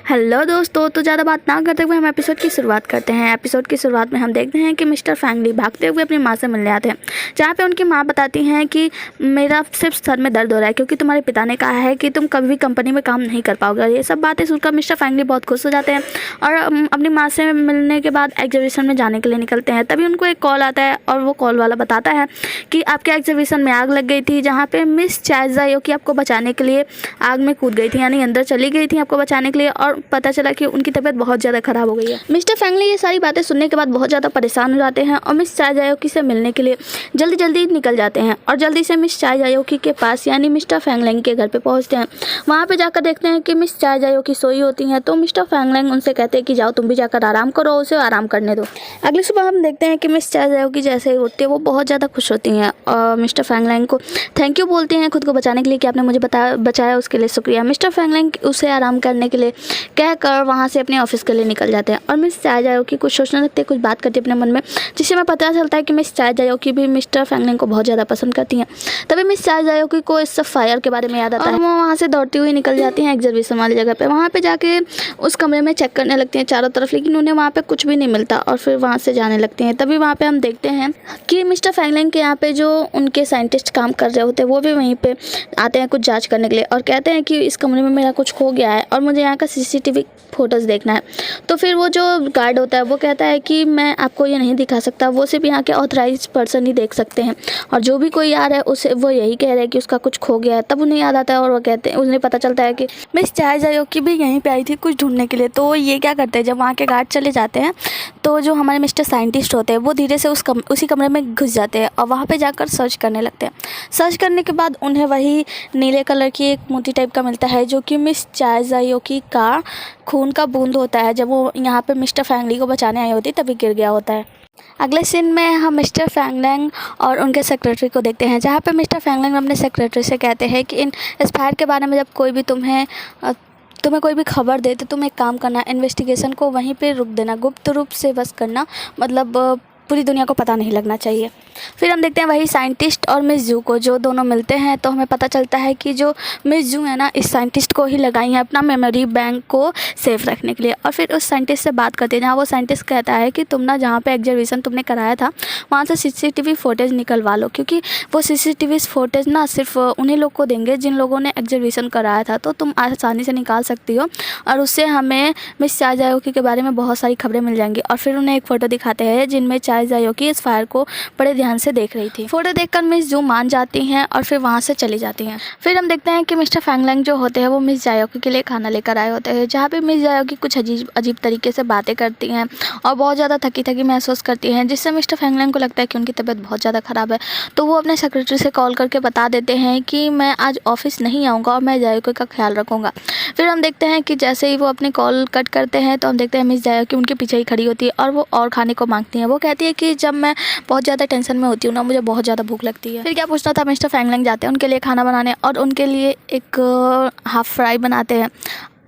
Hello दोस्तों, तो ज़्यादा बात ना करते हुए हम एपिसोड की शुरुआत करते हैं। एपिसोड की शुरुआत में हम देखते हैं कि मिस्टर फैंगली भागते हुए अपनी माँ से मिलने आते हैं, जहाँ पे उनकी माँ बताती हैं कि मेरा सिर्फ सर में दर्द हो रहा है क्योंकि तुम्हारे पिता ने कहा है कि तुम कभी भी कंपनी में काम नहीं कर पाओगे। ये सब बातें सुनकर मिस्टर फैंगली बहुत खुश हो जाते हैं और अपनी माँ से मिलने के बाद एग्जीबिशन में जाने के लिए निकलते हैं। तभी उनको एक कॉल आता है और वो कॉल वाला बताता है कि आपके एग्जीबिशन में आग लग गई थी, जहाँ पे मिस चायजायोकी आपको बचाने के लिए आग में कूद गई थी, यानी अंदर चली गई थी आपको बचाने के लिए, और पता चला कि उनकी तबीयत बहुत ज़्यादा ख़राब हो गई है। मिस्टर फैंगली ये सारी बातें सुनने के बाद बहुत ज़्यादा परेशान हो जाते हैं और मिस चायजायोकी से मिलने के लिए जल्दी जल्दी निकल जाते हैं और जल्दी से मिस चायजायोकी के पास यानी मिस्टर फैंगलैंग के घर पे पहुंचते हैं। वहाँ पे जाकर देखते हैं कि मिस चायजायोकी सोई होती हैं, तो मिस्टर फैंगलैंग उनसे कहते हैं कि जाओ तुम भी जाकर आराम करो, उसे आराम करने दो। अगली सुबह हम देखते हैं कि मिस चायजायोकी जैसे ही उठती है वो बहुत ज़्यादा खुश होती हैं और मिस्टर फैंगलैंग को थैंक यू बोलते हैं खुद को बचाने के लिए कि आपने मुझे बचाया, उसके लिए शुक्रिया। मिस्टर फैंगलैंग उसे आराम करने के लिए कहकर वहाँ से अपने ऑफिस के लिए निकल जाते हैं और मिस चायजायोकी कुछ सोचने लगती है, कुछ बात करती है अपने मन में, जिससे हमें पता चलता है कि मिस चायजायोकी भी मिस्टर फैंगलैंग को बहुत ज़्यादा पसंद करती हैं। तभी मिस चायजायोकी को इस फायर के बारे में याद आता है, वो वहाँ से दौड़ती हुई निकल जाती हैं एग्जीबिशन वाली जगह पे। वहाँ पे जाके उस कमरे में चेक करने लगती हैं चारों तरफ, लेकिन उन्हें वहाँ पे कुछ भी नहीं मिलता और फिर वहाँ से जाने लगती हैं। तभी वहाँ पे हम देखते हैं कि मिस्टर फैंगलैंग के यहाँ पे जो उनके साइंटिस्ट काम कर रहे होते हैं वो भी वहीं पे आते हैं कुछ जाँच करने के लिए और कहते हैं कि इस कमरे में मेरा कुछ खो गया है और मुझे यहाँ का CCTV फोटोज़ देखना है। तो फिर वो जो गार्ड होता है वो कहता है कि मैं आपको ये नहीं दिखा सकता, वो सिर्फ यहाँ के ऑथराइज पर्सन ही देख सकते हैं और जो भी कोई आ रहा है उसे वो यही कह रहे हैं कि उसका कुछ खो गया है। तब उन्हें याद आता है और वो कहते हैं, उन्हें पता चलता है कि मिस चायजायोकी भी यहीं पे आई थी कुछ ढूंढने के लिए। तो ये क्या करते हैं, जब वहाँ के गार्ड चले जाते हैं तो जो हमारे मिस्टर साइंटिस्ट होते हैं वो धीरे से उसी कमरे में घुस जाते हैं और वहाँ पर जाकर सर्च करने लगते हैं। सर्च करने के बाद उन्हें वही नीले कलर की एक मोती टाइप का मिलता है जो कि मिस चायजायोकी का खून का बूंद होता है, जब वो यहाँ पे मिस्टर फैंगली को बचाने आई होती तभी गिर गया होता है। अगले सीन में हम मिस्टर फैंगलैंग और उनके सेक्रेटरी को देखते हैं, जहाँ पे मिस्टर फैंगलैंग अपने सेक्रेटरी से कहते हैं कि इस फायर के बारे में जब कोई भी तुम्हें कोई भी खबर दे तो तुम एक काम करना, इन्वेस्टिगेशन को वहीं पे रुक देना, गुप्त रूप से बस करना, मतलब पूरी दुनिया को पता नहीं लगना चाहिए। फिर हम देखते हैं वही साइंटिस्ट और मिस जू को, जो दोनों मिलते हैं तो हमें पता चलता है कि जो मिस जू है ना, इस साइंटिस्ट को ही लगाई है अपना मेमोरी बैंक को सेफ रखने के लिए। और फिर उस साइंटिस्ट से बात करते हैं, जहाँ वो साइंटिस्ट कहता है कि तुम ना जहाँ पे एग्जीबिशन तुमने कराया था वहाँ से CCTV फुटेज निकलवा लो, क्योंकि वो CCTV फुटेज ना सिर्फ उन्हीं लोग को देंगे जिन लोगों ने एग्जीबिशन कराया था, तो तुम आसानी से निकाल सकती हो और उससे हमें मिस चायजायोकी के बारे में बहुत सारी खबरें मिल जाएंगी। और फिर उन्हें एक फ़ोटो दिखाते हैं जिनमें चायजायोकी इस फायर को बड़े ध्यान से देख रही थी। फोटो देखकर मिस जू मान जाती हैं और फिर वहाँ से चली जाती हैं। फिर हम देखते हैं कि मिस्टर फैंगलैंग जो होते हैं वो मिस जायोकी के लिए खाना लेकर आए होते हैं, जहाँ पे मिस जायोकी कुछ अजीब तरीके से बातें करती हैं और बहुत ज़्यादा थकी महसूस करती हैं, जिससे मिस्टर फैंगलैंग को लगता है कि उनकी तबीयत बहुत ज़्यादा ख़राब है। तो वो अपने सेक्रेटरी से कॉल करके बता देते हैं कि मैं आज ऑफिस नहीं आऊँगा और मैं जायोकी का ख्याल रखूँगा। फिर हम देखते हैं कि जैसे ही वो अपनी कॉल कट करते हैं तो हम देखते हैं मिस जायोकी उनके पीछे ही खड़ी होती है और वो और खाने को मांगती हैं। वो कहती है कि जब मैं बहुत ज़्यादा टेंशन में होती हूँ ना, मुझे बहुत ज़्यादा भूख लगती है। फिर क्या पूछना था, मिस्टर फैंगलैंग जाते हैं उनके लिए खाना बनाने और उनके लिए एक हाफ़ फ्राई बनाते हैं,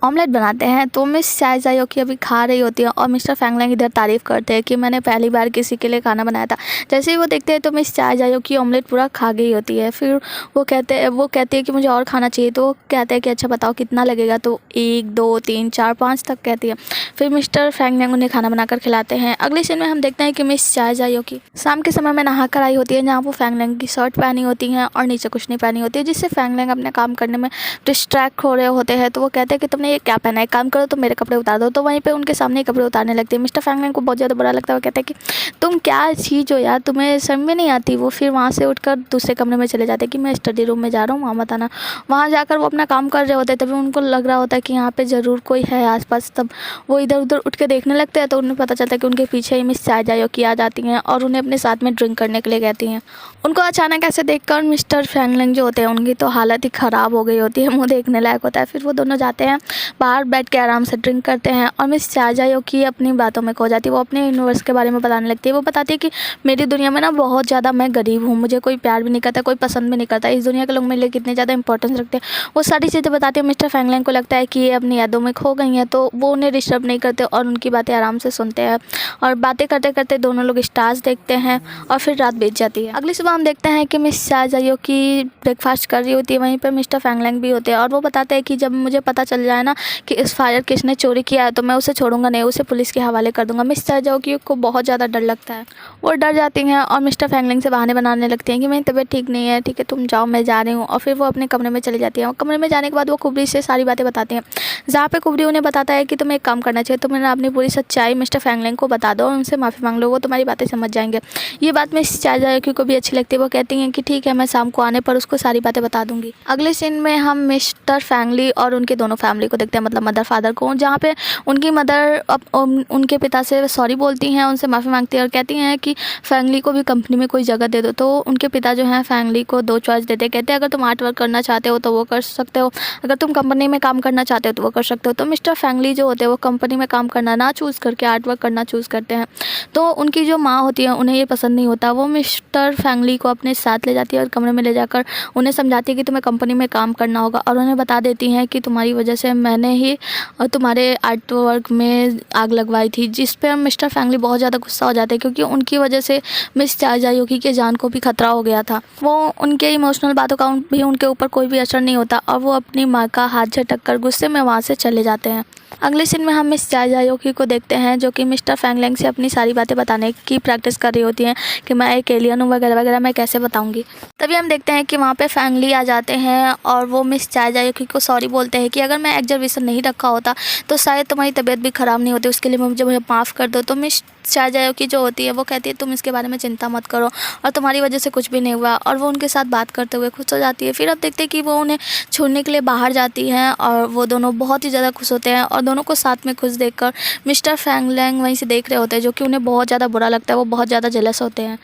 ऑमलेट बनाते हैं। तो मिस चायजायोकी अभी खा रही होती है और मिस्टर फैंगलैंग इधर तारीफ़ करते हैं कि मैंने पहली बार किसी के लिए खाना बनाया था। जैसे ही वो देखते हैं तो मिस चायजायोकी ऑमलेट पूरा खा गई होती है। फिर वो कहती है कि मुझे और खाना चाहिए। तो वो कहते हैं कि अच्छा बताओ कितना लगेगा, तो 1 2 3 4 5 तक कहती है। फिर मिस्टर फैंगलैंग उन्हें खाना बनाकर खिलाते हैं। अगले सीन में हम देखते हैं कि मिस चायजायोकी शाम के समय में नहा कर आई होती है, जहाँ वो फैंगलैंग की शर्ट पहनी होती हैं और नीचे कुछ नहीं पहनी होती है, जिससे फैंगलैंग अपने काम करने में डिस्ट्रैक्ट हो रहे होते हैं। तो वो कहते हैं कि तुमने ये क्या पहना है, काम करो तो मेरे कपड़े उतार दो। तो वहीं पे उनके सामने कपड़े उतारने लगते हैं। मिस्टर फैंगलैंग को बहुत ज़्यादा बुरा लगता है। वो कहते हैं कि तुम क्या चीज़ हो यार, तुम्हें समझ में नहीं आती। वो फिर वहाँ से उठकर दूसरे कमरे में चले जाते हैं कि मैं स्टडी रूम में जा रहा हूँ, वहाँ मत आना। वहाँ जाकर वो अपना काम कर रहे होते हैं, तभी उनको लग रहा होता है कि यहाँ पर ज़रूर कोई है आसपास। तब वो इधर उधर उठ के देखने लगते हैं तो उन्हें पता चलता है कि उनके पीछे ही मिस चायजायोकी आ जाती हैं और उन्हें अपने साथ में ड्रिंक करने के लिए कहती हैं। उनको अचानक ऐसे देखकर मिस्टर फैंगलैंग जो होते हैं उनकी तो हालत ही ख़राब हो गई होती है, मुँह देखने लायक होता है। फिर वो दोनों जाते हैं बाहर, बैठ के आराम से ड्रिंक करते हैं और मिस चायजायोकी अपनी बातों में खो जाती है। वो अपने यूनिवर्स के बारे में बताने लगती है। वो बताती है कि मेरी दुनिया में ना बहुत ज़्यादा मैं गरीब हूँ, मुझे कोई प्यार भी नहीं करता, कोई पसंद भी नहीं करता, इस दुनिया के लोग मेरे लिए कितने ज़्यादा इंपॉर्टेंस रखते हैं। वो सारी चीज़ें बताती है। मिस्टर फैंगलैंग को लगता है कि ये अपनी यादों में खो गई हैं, तो वो उन्हें डिस्टर्ब नहीं करते और उनकी बातें आराम से सुनते हैं और बातें करते करते दोनों लोग स्टार्स देखते हैं और फिर रात बीत जाती है। अगली सुबह हम देखते हैं कि मिस चायजायोकी ब्रेकफास्ट कर रही होती है, वहीं पर मिस्टर फैंगलैंग भी होते हैं और वो बताते हैं कि जब मुझे पता चल जाए ना ना कि इस फायर किसने चोरी किया है तो मैं उसे छोड़ूंगा नहीं, उसे पुलिस के हवाले कर दूंगा। मिस चाजाओकी को बहुत ज़्यादा डर लगता है। वो डर जाती हैं और मिस्टर फैंगलिंग से बहाने बनाने लगती हैं कि मेरी तबीयत ठीक नहीं है, ठीक है तुम जाओ मैं जा रही हूँ। और फिर वो अपने कमरे में चली जाती है। और कमरे में जाने के बाद वो कुबरी से सारी बातें बताती हैं, जहाँ पे कुबरी उन्हें बताता है कि तुम्हें एक काम करना चाहिए, तुम्हें अपनी पूरी सच्चाई मिस्टर फैंगलिंग को बता दो और उनसे माफ़ी मांग लो, वो तुम्हारी बातें समझ जाएंगे। ये बात मिस चाजाओकी को भी अच्छी लगती है। वो कहती हैं कि ठीक है मैं शाम को आने पर उसको सारी बातें बता दूंगी। अगले सीन में हम मिस्टर फैंगली और उनके दोनों फैमिली को देखते हैं, मतलब मदर फादर को, जहाँ पे उनकी मदर उनके पिता से सॉरी बोलती हैं, उनसे माफ़ी मांगती हैं और कहती हैं कि फैंगली को भी कंपनी में कोई जगह दे दो। तो उनके पिता जो हैं फैंगली को 2 चॉइस देते हैं, कहते हैं अगर तुम आर्ट वर्क करना चाहते हो तो वो कर सकते हो, अगर तुम कंपनी में काम करना चाहते हो तो वो कर सकते हो। तो मिस्टर फैंगली जो होते हैं वो कंपनी में काम करना ना चूज़ करके आर्ट वर्क करना चूज़ करते हैं। तो उनकी जो माँ होती है उन्हें ये पसंद नहीं होता। वो मिस्टर फैंगली को अपने साथ ले जाती है और कमरे में ले जाकर उन्हें समझाती है कि तुम्हें कंपनी में काम करना होगा और उन्हें बता देती हैं कि तुम्हारी वजह से मैंने ही तुम्हारे आर्ट वर्क में आग लगवाई थी, जिस पर मिस्टर फैंगली बहुत ज़्यादा गुस्सा हो जाते हैं क्योंकि उनकी वजह से मिस चाजाओकी के जान को भी खतरा हो गया था। वो उनके इमोशनल बातों का भी उनके ऊपर कोई भी असर नहीं होता और वो अपनी माँ का हाथ झटक कर गुस्से में वहाँ से चले जाते हैं। अगले सीन में हम मिस चाजाओकी को देखते हैं जो कि मिस्टर फैंगलिंग से अपनी सारी बातें बताने की प्रैक्टिस कर रही होती हैं कि मैं एक एलियन हूँ वगैरह वगैरह, मैं कैसे बताऊंगी। तभी हम देखते हैं कि वहाँ पे फैंगली आ जाते हैं और वो मिस चाजाओकी को सॉरी बोलते हैं कि अगर मैं एग्जर्वेशन नहीं रखा होता तो शायद तुम्हारी तबीयत भी ख़राब नहीं होती, उसके लिए मुझे माफ़ कर दो। तो मिस चाजाओकी जो होती है वो कहती है तुम इसके बारे में चिंता मत करो और तुम्हारी वजह से कुछ भी नहीं हुआ, और वो उनके साथ बात करते हुए खुश हो जाती है। फिर अब देखते हैं कि वो उन्हें छोड़ने के लिए बाहर जाती हैं और वो दोनों बहुत ही ज़्यादा खुश होते हैं और दोनों को साथ में खुश देखकर मिस्टर फैंगलिंग वहीं से देख रहे होते हैं, जो कि उन्हें बहुत ज़्यादा बुरा लगता है। वो बहुत ज़्यादा जेलस होते हैं,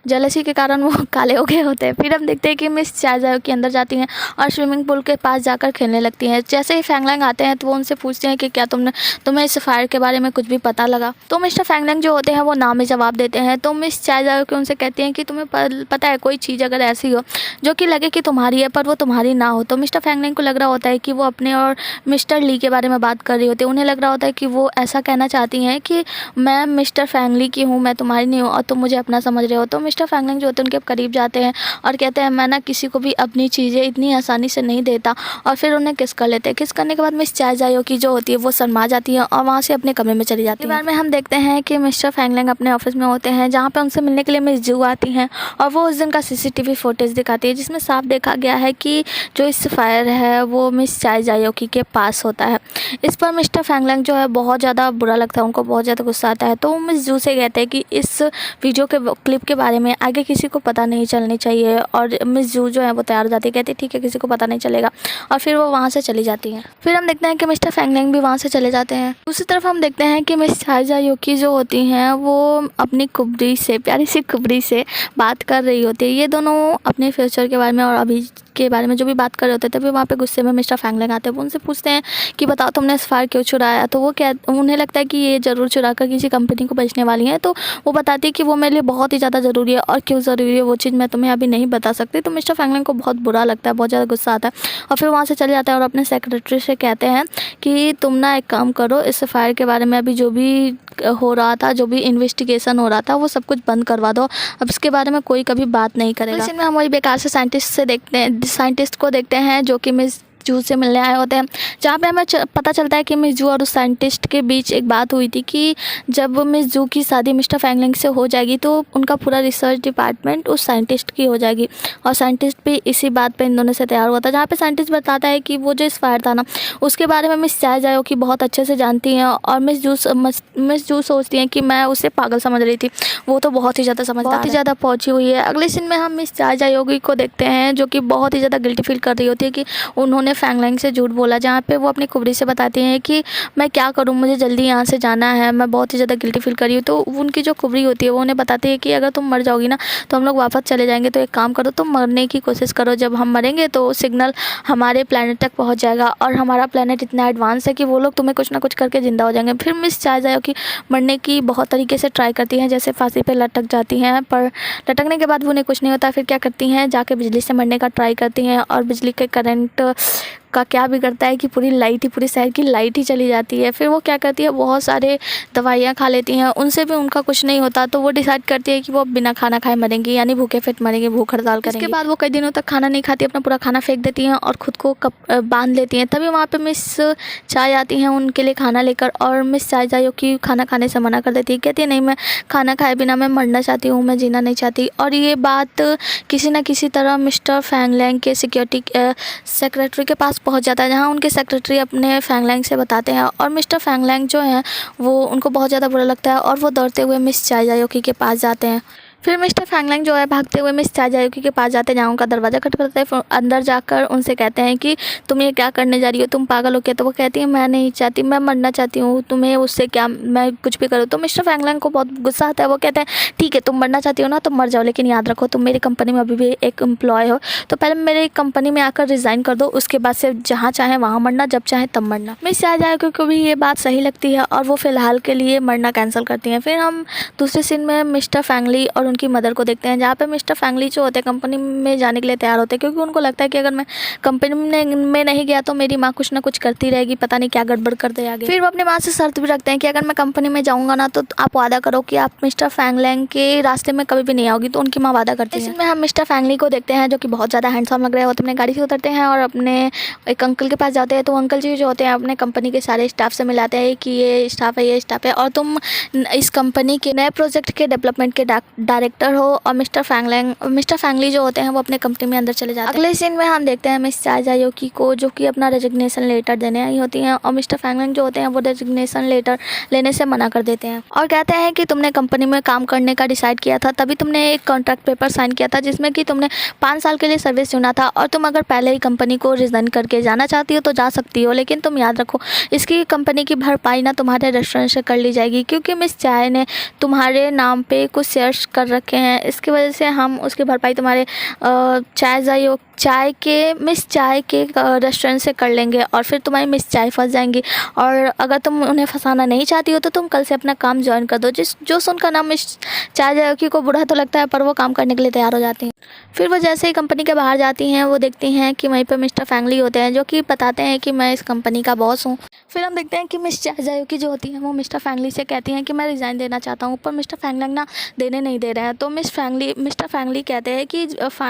जेलसी के कारण वो काले हो गए होते हैं। फिर हम देखते हैं कि मिस चाजाओकी अंदर जाती हैं और स्विमिंग पूल के पास जाकर खेलने लगती हैं। जैसे ही फैंगलिंग आते हैं तो वो उनसे पूछते हैं कि क्या तुम्हें इस फायर के बारे में कुछ भी पता लगा। तो मिस्टर फैंगलिंग जो होते हैं वो ना में जवाब देते हैं। तो मिस चाजाओकी उनसे कहती हैं कि तुम्हें पता है कोई चीज़ अगर ऐसी हो जो कि लगे कि तुम्हारी है पर वो तुम्हारी ना हो। तो मिस्टर फैंगलिंग को लग रहा होता है कि वो अपने और मिस्टर ली के बारे में बात कर रही होती है। उन्हें लग रहा होता है कि वो ऐसा कहना चाहती हैं कि मैं मिस्टर फैंगली की हूँ, मैं तुम्हारी नहीं हूँ और तुम मुझे अपना समझ रहे हो। तो मिस्टर फैंगलिंग जो होते हैं उनके करीब जाते हैं और कहते हैं मैं ना किसी को भी अपनी चीज़ें इतनी आसानी से नहीं देता, और फिर उन्हें किस कर लेते हैं। किस करने के बाद मिस चाजाओकी जो होती है वो शर्मा जाती है और वहाँ से अपने कमरे में चली जाती है। बार में हम देखते हैं कि मिस्टर फैंगलिंग अपने ऑफिस में होते हैं जहाँ पे उनसे मिलने के लिए मिस जू आती हैं और वो उस दिन का CCTV फुटेज दिखाती है जिसमें साफ देखा गया है कि जो इस फायर है वो मिस चाजाओकी के पास होता है। इस पर मिस्टर फैंगलिंग जो है बहुत ज़्यादा बुरा लगता है, उनको बहुत ज़्यादा गुस्सा आता है। तो वो मिस जू से कहते हैं कि इस वीडियो के क्लिप के बारे में आगे किसी को पता नहीं चलनी चाहिए, और मिस जू जो है वो तैयार हो जाती है, कहती है ठीक है किसी को पता नहीं चलेगा, और फिर वो वहाँ से चली जाती हैं। फिर हम देखते हैं कि मिस्टर फैंगलिंग भी वहाँ से चले जाते हैं। दूसरी तरफ हम देखते हैं कि मिस चाजाओकी जो होती हैं वो अपनी कुबरी से, प्यारी सी कुबरी से बात कर रही होती है। ये दोनों अपने फ्यूचर के बारे में और अभी के बारे में जो भी बात कर रहे होते हैं। तभी वहाँ पे गुस्से में मिस्टर फैंगलिंग आते हैं। वो उनसे पूछते हैं कि बताओ तुमने इस फायर क्यों चुराया। तो वो उन्हें लगता है कि ये ज़रूर चुरा कर किसी कंपनी को बेचने वाली है। तो वो बताती है कि वो मेरे लिए बहुत ही ज़्यादा ज़रूरी है और क्यों ज़रूरी है वो चीज़ मैं तुम्हें अभी नहीं बता सकती। तो मिस्टर फैंगलिंग को बहुत बुरा लगता है, बहुत ज़्यादा गुस्सा आता है और फिर वहाँ से चले जाता है और अपने सेक्रेटरी से कहते हैं कि तुम ना एक काम करो, इस फायर के बारे में अभी जो भी हो रहा था, जो भी इन्वेस्टिगेशन हो रहा था वो सब कुछ बंद करवा दो, अब इसके बारे में कोई कभी बात नहीं करेगा। इसमें हम वही बेकार से साइंटिस्ट को देखते हैं जो कि मिस जू से मिलने आए होते हैं, जहाँ पे हमें पता चलता है कि मिस जू और उस साइंटिस्ट के बीच एक बात हुई थी कि जब मिस जू की शादी मिस्टर फैंगलिंग से हो जाएगी तो उनका पूरा रिसर्च डिपार्टमेंट उस साइंटिस्ट की हो जाएगी, और साइंटिस्ट भी इसी बात पे इन दोनों से तैयार हुआ था। जहाँ पे साइंटिस्ट बताता है कि वो जो इस फायर था ना उसके बारे में मिस चाजाओकी बहुत अच्छे से जानती हैं, और मिस जू सोचती हैं कि मैं उसे पागल समझ रही थी, वो तो बहुत ही ज़्यादा समझदार, बहुत ही ज़्यादा पहुँची हुई है। अगले सीन में हम मिस चाजाओकी को देखते हैं जो कि बहुत ही ज़्यादा गिल्टी फील कर रही होती है कि उन्होंने फैंगलिंग से झूठ बोला, जहाँ पे वो अपनी कुबरी से बताती हैं कि मैं क्या करूँ, मुझे जल्दी यहाँ से जाना है, मैं बहुत ही ज़्यादा गिल्टी फील कर रही हूँ। तो उनकी जो कुबरी होती है वो उन्हें बताती है कि अगर तुम मर जाओगी ना तो हम लोग वापस चले जाएंगे, तो एक काम करो तुम मरने की कोशिश करो, जब हम मरेंगे तो सिग्नल हमारे प्लानट तक पहुँच जाएगा, और हमारा प्लानट इतना एडवांस है कि वो लोग तुम्हें कुछ ना कुछ करके ज़िंदा हो जाएंगे। फिर मिस चाजाओकी मरने की बहुत तरीके से ट्राई करती हैं, जैसे फांसी पर लटक जाती हैं, पर लटकने के बाद वो उन्हें कुछ नहीं होता। फिर क्या करती हैं, जाके बिजली से मरने का ट्राई करती हैं और बिजली के करंट का क्या बिगड़ता है कि पूरी शहर की लाइट ही चली जाती है। फिर वो क्या करती है, बहुत सारे दवाइयाँ खा लेती हैं, उनसे भी उनका कुछ नहीं होता। तो वो डिसाइड करती है कि वो बिना खाना खाए मरेंगी, यानी भूखे पेट मरेंगी, भूख हड़ताल करेंगी। इसके बाद वो कई दिनों तक खाना नहीं खाती, अपना पूरा खाना फेंक देती हैं और खुद को बांध लेती हैं। तभी वहाँ पे मिस चाय आती हैं उनके लिए खाना लेकर, और मिस चाय जायोकी खाना खाने से मना कर देती है। कहती है नहीं, मैं खाना खाए बिना मैं मरना चाहती हूँ, मैं जीना नहीं चाहती। और ये बात किसी न किसी तरह मिस्टर फैंग लैंग के सिक्योरिटी सेक्रेटरी के पास पहुँच जाता है, जहाँ उनके सेक्रेटरी अपने फैंग लैंग से बताते हैं। और मिस्टर फैंग लैंग जो हैं वो उनको बहुत ज़्यादा बुरा लगता है और वो दौड़ते हुए मिस चाय जायोकी के पास जाते हैं। फिर मिस्टर फैंग लैंग जो है भागते हुए मिस चाय जायोकी के पास जाते हैं, जहाँ उनका दरवाज़ा खटखटाते हैं। फिर अंदर जाकर उनसे कहते हैं कि तुम ये क्या करने जा रही हो, तुम पागल हो क्या। तो वो कहती है मैं नहीं चाहती, मैं मरना चाहती हूँ, तुम्हें उससे क्या, मैं कुछ भी करूँ। तो मिस्टर फैंग लैंग को बहुत गुस्सा आता है। वो कहते हैं ठीक है, तुम मरना चाहती हो ना, तुम मर जाओ, लेकिन याद रखो तुम मेरी कंपनी में अभी भी एक एम्प्लॉय हो, तो पहले मेरी कंपनी में आकर रिज़ाइन कर दो, उसके बाद से जहाँ चाहे वहाँ मरना, जब चाहे तब मरना। मिस चाय जायोकी को भी ये बात सही लगती है और वो फ़िलहाल के लिए मरना कैंसिल करती हैं। फिर हम दूसरे सीन में मिस्टर फैंग ली और उनकी मदर को देखते हैं, जहाँ पे मिस्टर फैंग ली जो होते हैं कंपनी में जाने के लिए तैयार होते हैं, क्योंकि उनको लगता है कि अगर मैं कंपनी में नहीं गया तो मेरी माँ कुछ ना कुछ करती रहेगी, पता नहीं क्या गड़बड़ कर दे आगे। फिर वो अपनी माँ से शर्त भी रखते हैं कि अगर मैं कंपनी में जाऊँगा ना तो आप वादा करो कि आप मिस्टर फैंग लैंग के रास्ते में कभी भी नहीं आओगी। तो उनकी माँ वादा करती है। इसमें हम मिस्टर फैंग ली को देखते हैं जो कि बहुत ज़्यादा हैंडसम लग रहे होते हैं। अपने गाड़ी से उतरते हैं और अपने एक अंकल के पास जाते हैं। तो अंकल जी जो होते हैं अपने कंपनी के सारे स्टाफ से मिलाते हैं कि ये स्टाफ है, ये स्टाफ है, और तुम इस कंपनी के नए प्रोजेक्ट के डेवलपमेंट के डायरेक्टर हो। और मिस्टर फैंग ली जो होते हैं वो अपने कंपनी में अंदर चले जाते हैं। अगले सीन में हम देखते हैं मिस चाय जायोकी को जो कि अपना रेजिग्नेशन लेटर देने आई होती हैं, और मिस्टर फैंग लैंग जो होते हैं वो रेजिग्नेशन लेटर लेने से मना कर देते हैं और कहते हैं कि तुमने कंपनी में काम करने का डिसाइड किया था, तभी तुमने एक कॉन्ट्रैक्ट पेपर साइन किया था जिसमें कि तुमने 5 साल के लिए सर्विस चुना था, और तुम अगर पहले ही कंपनी को रिजाइन करके जाना चाहती हो तो जा सकती हो, लेकिन तुम याद रखो इसकी कंपनी की भरपाई ना तुम्हारे रेस्टोरेंट से कर ली जाएगी, क्योंकि मिस चाय ने तुम्हारे नाम पे कुछ शेयर्स कर रखे हैं। इसकी वजह से हम उसकी भरपाई तुम्हारे मिस चाय के रेस्टोरेंट से कर लेंगे, और फिर तुम्हारी मिस चाय फंस जाएंगी। और अगर तुम उन्हें फंसाना नहीं चाहती हो तो तुम कल से अपना काम ज्वाइन कर दो। जो सुनकर नाम मिस चाय जायोकी को बुरा तो लगता है, पर वो काम करने के लिए तैयार हो जाती हैं। फिर वो जैसे ही कंपनी के बाहर जाती हैं वो देखती हैं कि वहीं पर मिस्टर फैंग ली होते हैं, जो कि बताते हैं कि मैं इस कंपनी का बॉस हूँ। फिर हम देखते हैं कि मिस चाय जायोकी जो होती हैं वो मिस्टर फैंग ली से कहती हैं कि मैं रिज़ाइन देना चाहता हूँ, पर मिस्टर फैंग लैंग ना देने नहीं दे रहे हैं। तो मिस्टर फैंग ली कहते हैं कि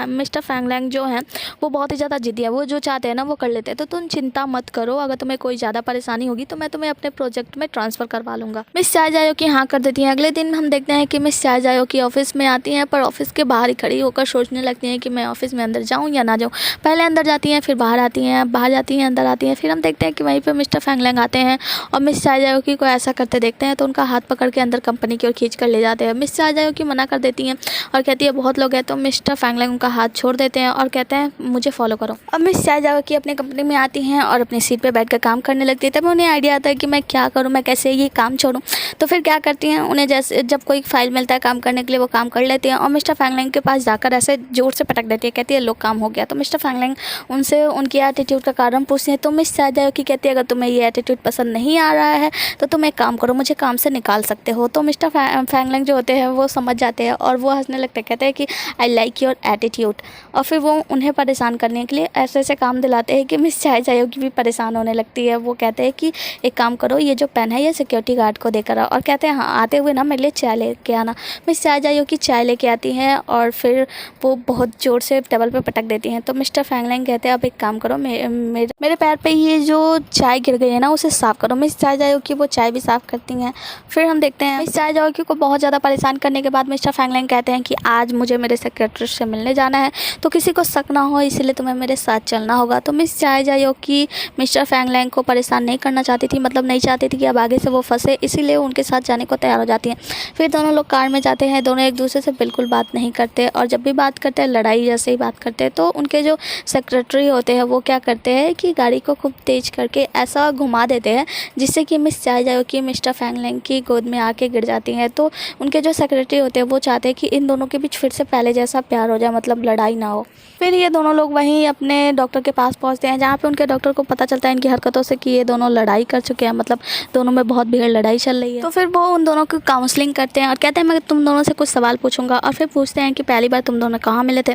मिस्टर फैंग लैंग जो हैं वो बहुत ही ज़्यादा जिद्दी है, वो जो चाहते हैं ना वो कर लेते हैं, तो तुम चिंता मत करो, अगर तुम्हें कोई ज़्यादा परेशानी होगी तो मैं तुम्हें अपने प्रोजेक्ट में ट्रांसफ़र करवा लूँगा। मिस चाय जायोकी हाँ कर देती हैं। अगले दिन हम देखते हैं कि मिस चाय जायोकी ऑफिस में आती हैं, पर ऑफिस के बाहर ही खड़ी होकर सोचने लगती हैं कि मैं ऑफिस में अंदर जाऊँ या ना जाऊँ। पहले अंदर जाती हैं, फिर बाहर आती हैं, बाहर जाती हैं, अंदर आती हैं। फिर हम देखते हैं कि वहीं पर मिस्टर फैंग लैंग आते हैं और मिस चाय जायोकी को ऐसा करते देखते हैं, तो उनका हाथ पकड़ के अंदर कंपनी की ओर खींच कर ले जाते हैं। मिस चाय जायोकी मना कर देती हैं और कहती है बहुत लोग हैं। तो मिस्टर फैंग लैंग उनका हाथ छोड़ देते हैं और कहते हैं मुझे फॉलो करो। अब मिस चाय जायोकी अपनी कंपनी में आती हैं और अपनी सीट पे बैठकर काम करने लगती है। तब उन्हें आइडिया आता है कि मैं क्या करूं, मैं कैसे ये काम छोड़ूं। तो फिर क्या करती हैं, उन्हें जैसे जब कोई फाइल मिलता है काम करने के लिए वो काम कर लेती हैं और मिस्टर फैंग लैंग के पास जाकर ऐसे जोर से पटक देती है। कहती है लो काम हो गया। तो मिस्टर फैंग लैंग उनसे उनकी एटीट्यूड का कारण पूछती हैं। तो मिस चाय जायोकी कहती है अगर तुम्हें ये एटीट्यूड पसंद नहीं आ रहा है तो तुम एक काम करो, मुझे काम से निकाल सकते हो। तो मिस्टर फैंग लैंग जो होते हैं वो समझ जाते हैं और वो हंसने लगते हैं, कहते हैं कि आई लाइक योर एटीट्यूड। और फिर वो उन्हें परेशान करने के लिए ऐसे ऐसे काम दिलाते हैं कि मिस चाय जायोकी भी परेशान होने लगती है। वो कहते हैं कि एक काम करो, ये जो पेन है ये सिक्योरिटी गार्ड को देकर आओ, और कहते हैं हाँ आते हुए ना मेरे लिए चाय लेके आना। मिस चाय जायोकी चाय लेके आती हैं और फिर वो बहुत ज़ोर से टेबल पे पटक देती हैं। तो मिस्टर फैंग लैंग कहते हैं अब एक काम करो, मेरे पैर पे ये जो चाय गिर गई है ना उसे साफ़ करो। मिस चाय जायोकी वो चाय भी साफ़ करती हैं। फिर हम देखते हैं मिस चाय जायोकी को बहुत ज़्यादा परेशान करने के बाद मिस्टर फैंग लैंग कहते हैं कि आज मुझे मेरे सेक्रेटरी से मिलने जाना है, तो किसी को शक ना हो इसलिए तुम्हें मेरे साथ चलना होगा। तो मिस चाय जायोकी मिस्टर फैंग लैंग को परेशान नहीं करना चाहती थी, मतलब नहीं चाहती थी कि अब आगे से वो फंसे, इसीलिए उनके साथ जाने को तैयार हो जाती हैं। फिर दोनों लोग कार में जाते हैं, दोनों एक दूसरे से बिल्कुल बात नहीं करते, और जब भी बात करते हैं लड़ाई जैसे ही बात करते हैं। तो उनके जो सेक्रेटरी होते हैं वो क्या करते हैं कि गाड़ी को खूब तेज़ करके ऐसा घुमा देते हैं जिससे कि मिस चाय जायोकी मिस्टर फैंग लैंग की गोद में आके गिर जाती हैं। तो उनके जो सेक्रेटरी होते हैं वो चाहते हैं कि इन दोनों के बीच फिर से पहले जैसा प्यार हो जाए, मतलब लड़ाई ना हो। फिर ये दोनों लोग वहीं अपने डॉक्टर के पास पहुंचते हैं, जहाँ पे उनके डॉक्टर को पता चलता है इनकी हरकतों से कि ये दोनों लड़ाई कर चुके हैं, मतलब दोनों में बहुत भीड़ लड़ाई चल रही है। तो फिर वो उन दोनों की काउंसलिंग करते हैं और कहते हैं मैं तुम दोनों से कुछ सवाल पूछूंगा। और फिर पूछते हैं कि पहली बार तुम दोनों कहाँ मिले थे।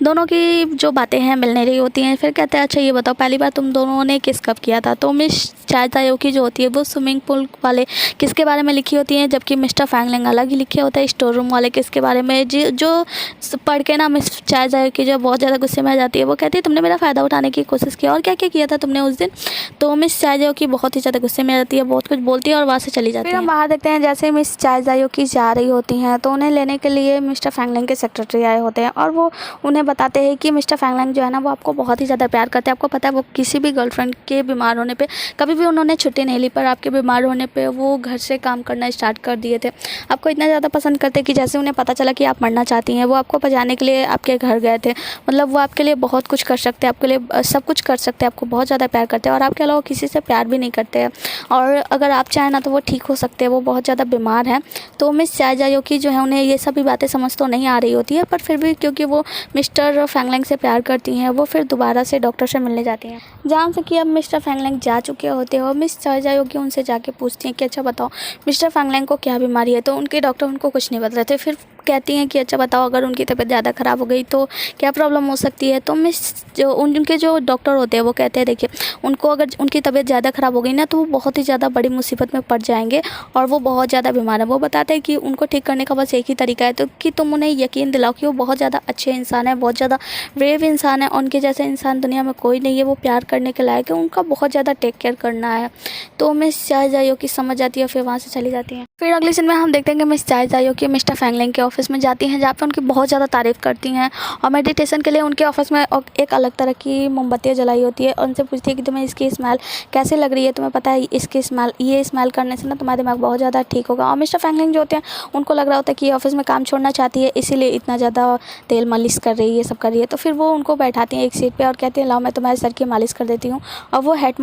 दोनों की जो बातें हैं मिलने रही होती हैं। फिर कहते हैं अच्छा ये बताओ पहली बार तुम दोनों ने किस कब किया था। तो मिस चाय तायोकी जो होती है वो स्विमिंग पूल वाले किसके बारे में लिखी होती है, जबकि मिस्टर फैंगलिंग अलग ही लिखे होता है स्टोर रूम वाले किसके बारे में। जो पढ़ के ना मिस चाय तायोकी जो बहुत ज़्यादा गुस्से में आ जाती है, वो कहती है तुमने मेरा फ़ायदा उठाने की कोशिश की और क्या क्या किया था तुमने उस दिन। तो मिस चाय तायोकी बहुत ही ज़्यादा गुस्से में आ जाती है, बहुत कुछ बोलती है और वहाँ से चली जाती है। फिर हम बाहर देखते हैं जैसे मिस चाय तायोकी जा रही होती हैं तो उन्हें लेने के लिए मिस्टर फैंगलिंग के सेक्रेटरी आए होते हैं और वो उन्हें बताते हैं कि मिस्टर फैंगलिंग जो है ना वो आपको बहुत ही ज़्यादा प्यार करते हैं। आपको पता है वो किसी भी गर्लफ्रेंड के बीमार होने पे कभी भी उन्होंने छुट्टी नहीं ली, पर आपके बीमार होने पे वो घर से काम करना स्टार्ट कर दिए थे। आपको इतना ज़्यादा पसंद करते कि जैसे उन्हें पता चला कि आप मरना चाहती हैं वो आपको बचाने के लिए आपके घर गए थे। मतलब वो आपके लिए बहुत कुछ कर सकते हैं, आपके लिए सब कुछ कर सकते हैं, आपको बहुत ज़्यादा प्यार करते हैं और आपके अलावा किसी से प्यार भी नहीं करते हैं। और अगर आप चाहें ना तो वो ठीक हो सकते हैं, वो बहुत ज़्यादा बीमार हैं। तो मिस चाय तायोकी जो है उन्हें ये सभी बातें समझ तो नहीं आ रही होती है, पर फिर भी क्योंकि वो मिस्टर फैंगलिंग से प्यार करती हैं वो फिर दोबारा से डॉक्टर से मिलने जाती हैं, जहाँ से कि अब मिस्टर फैंगलिंग जा चुके होते हैं। और मिस चाय तायोकी उनसे जाके पूछती हैं कि अच्छा बताओ मिस्टर फैंगलिंग को क्या बीमारी है। तो उनके डॉक्टर उनको कुछ नहीं बता रहे थे। फिर कहती हैं कि अच्छा बताओ अगर उनकी तबीयत ज़्यादा ख़राब हो गई तो क्या प्रॉब्लम हो सकती है। तो मिस जो उनके जो डॉक्टर होते हैं वो कहते हैं देखिए उनको अगर उनकी तबीयत ज़्यादा ख़राब हो गई ना तो वो बहुत ही ज़्यादा बड़ी मुसीबत में पड़ जाएंगे और वो बहुत ज़्यादा बीमार है। वो बताते हैं कि उनको ठीक करने का बस एक ही तरीका है, तो कि तुम उन्हें यकीन दिलाओ कि वो बहुत ज़्यादा अच्छे इंसान है, बहुत ज़्यादा ब्रेव इंसान है, उनके जैसे इंसान दुनिया में कोई नहीं है, वो प्यार करने के लायक है, उनका बहुत ज़्यादा टेक केयर करना है। तो मिस चाय तायोकी समझ जाती है, फिर वहाँ से चली जाती हैं। फिर अगले सीन में हम देखते हैं कि मिस चाय तायोकी मिस्टर फैंगलिंग के ऑफिस में जाती हैं, जहाँ पे उनकी बहुत ज़्यादा तारीफ़ करती हैं और मेडिटेशन के लिए उनके ऑफिस में एक अलग तरह की मोमबत्तियाँ जलाई होती है और उनसे पूछती है कि तुम्हें इसकी स्मेल कैसे लग रही है, तुम्हें पता है इसकी स्मेल ये स्मेल करने से ना तुम्हारा दिमाग बहुत ज़्यादा ठीक होगा। और मिस्टर फैंगलिंग जो होते हैं उनको लग रहा होता है कि ये ऑफिस में काम छोड़ना चाहती है, इसीलिए इतना ज़्यादा तेल मालिश कर रही है, ये सब कर रही है। तो फिर वो उनको बैठाती हैं एक सीट पर और कहती हैं लाओ मैं तुम्हारे सर की मालिश कर देती हूँ। और वो हेड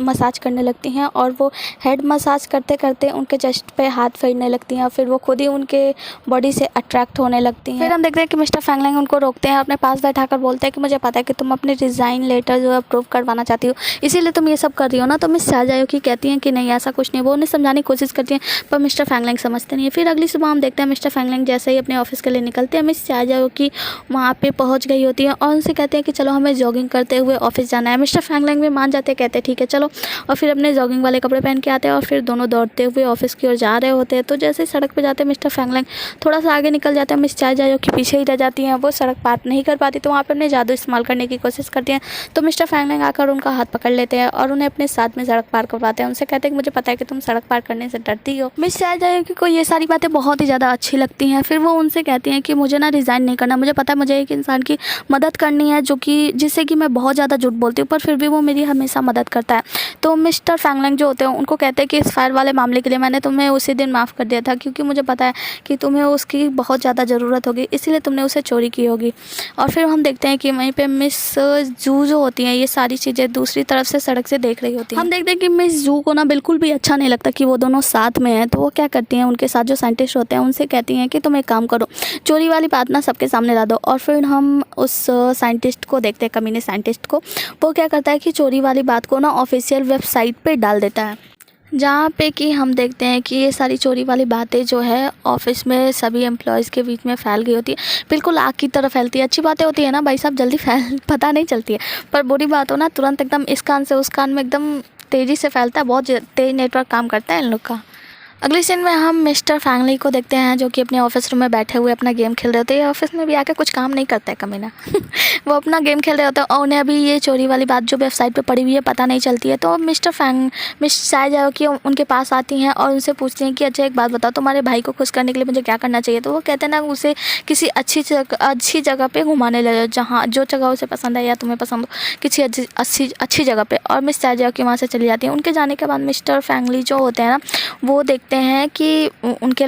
मसाज करने लगती हैं और वो हेड मसाज करते करते उनके चेस्ट पे हाथ फेरने लगती हैं और फिर वो खुद ही उनके बॉडी से अट्रैक्ट होने लगती हैं। फिर हम देखते हैं कि मिस्टर फैंगलिंग उनको रोकते हैं, अपने पास बैठाकर बोलते हैं कि मुझे पता है कि तुम अपनी रिज़ाइन लेटर जो है अप्रूव करवाना चाहती हो, इसीलिए तुम ये सब कर रही हो ना। तो मिस चाय तायोकी कहती हैं कि नहीं ऐसा कुछ नहीं, वो उन्हें समझाने की कोशिश करती हैं पर मिस्टर फैंगलिंग समझते नहीं है। फिर अगली सुबह हम देखते हैं मिस्टर फैंगलिंग जैसे ही अपने ऑफिस के लिए निकलते हैं, मिस चाय तायोकी वहाँ पे पहुँच गई होती है और उनसे कहते हैं कि चलो हमें जॉगिंग करते हुए ऑफिस जाना है। मिस्टर फैंगलिंग भी मान जाते हैं, कहते हैं ठीक है चलो, और फिर अपने जॉगिंग वाले कपड़े पहन के आते हैं और फिर दोनों दौड़ते हुए ऑफिस की ओर जा रहे होते हैं। तो जैसे ही सड़क पे जाते हैं मिस्टर फैंगलिंग थोड़ा सा आगे निकल जाते हैं, मिस चाय तायोकी पीछे ही रह जाती हैं, वो सड़क पार नहीं कर पाती तो वहाँ पे अपने जादू इस्तेमाल करने की कोशिश करती हैं। तो मिस्टर फैंगलिंग आकर उनका हाथ पकड़ लेते हैं और उन्हें अपने साथ में सड़क पार करवाते हैं। उनसे कहते हैं कि मुझे पता है कि तुम सड़क पार करने से डरती हो। मिस चाय तायोकी को ये सारी बातें बहुत ही ज़्यादा अच्छी लगती हैं। फिर वो उनसे कहती हैं कि मुझे ना रिज़ाइन नहीं करना, मुझे पता है मुझे एक इंसान की मदद करनी है जो कि जिससे कि मैं बहुत ज़्यादा झूठ बोलती हूँ पर फिर भी वो मेरी हमेशा मदद करता है। तो मिस्टर फैंगलिंग जो होते हैं उनको कहते हैं कि इस फायर वाले मामले के लिए मैंने तुम्हें उसी दिन माफ़ कर दिया था क्योंकि मुझे पता है कि तुम्हें उसकी बहुत ज़्यादा ज़रूरत होगी, इसीलिए तुमने उसे चोरी की होगी। और फिर हम देखते हैं कि वहीं पे मिस जू जो होती हैं ये सारी चीज़ें दूसरी तरफ से सड़क से देख रही होती हैं। हम देखते हैं कि मिस जू को ना बिल्कुल भी अच्छा नहीं लगता कि वो दोनों साथ में हैं। तो वो क्या करती हैं, उनके साथ जो साइंटिस्ट होते हैं उनसे कहती हैं कि तुम एक काम करो, चोरी वाली बात ना सबके सामने ला दो। और फिर हम उस साइंटिस्ट को देखते हैं, कमीने साइंटिस्ट को, वो क्या करता है कि चोरी वाली बात को ना ऑफिशियल वेबसाइट पर डाल देता है, जहाँ पे कि हम देखते हैं कि ये सारी चोरी वाली बातें जो है ऑफिस में सभी एम्प्लॉयज़ के बीच में फैल गई होती है, बिल्कुल आग की तरह फैलती है। अच्छी बातें होती है ना भाई साहब जल्दी पता नहीं चलती है, पर बुरी बात हो ना तुरंत एकदम इस कान से उस कान में एकदम तेज़ी से फैलता है, बहुत तेज़ नेटवर्क काम करता है इन लोग का। अगले सीन में हम मिस्टर फैंगली को देखते हैं जो कि अपने ऑफिस रूम में बैठे हुए अपना गेम खेल रहे होते हैं। ऑफिस में भी आके कुछ काम नहीं करता है कमीना वो अपना गेम खेल रहे होते हैं और उन्हें अभी ये चोरी वाली बात जो वेबसाइट पे पड़ी हुई है पता नहीं चलती है। तो मिस चाय तायोकी उनके पास आती हैं और उनसे पूछती हैं कि अच्छा एक बात बताओ, तुम्हारे भाई को खुश करने के लिए मुझे क्या करना चाहिए। तो वो कहते हैं ना उसे किसी अच्छी जगह पे घुमाने ले जाओ, जहाँ जो जगह उसे पसंद है या तुम्हें पसंद हो किसी अच्छी जगह पे। और मिस चाय तायोकी वहाँ से चली जाती हैं। उनके जाने के बाद मिस्टर फैंगली जो होते हैं ना वो देखते हैं कि उनके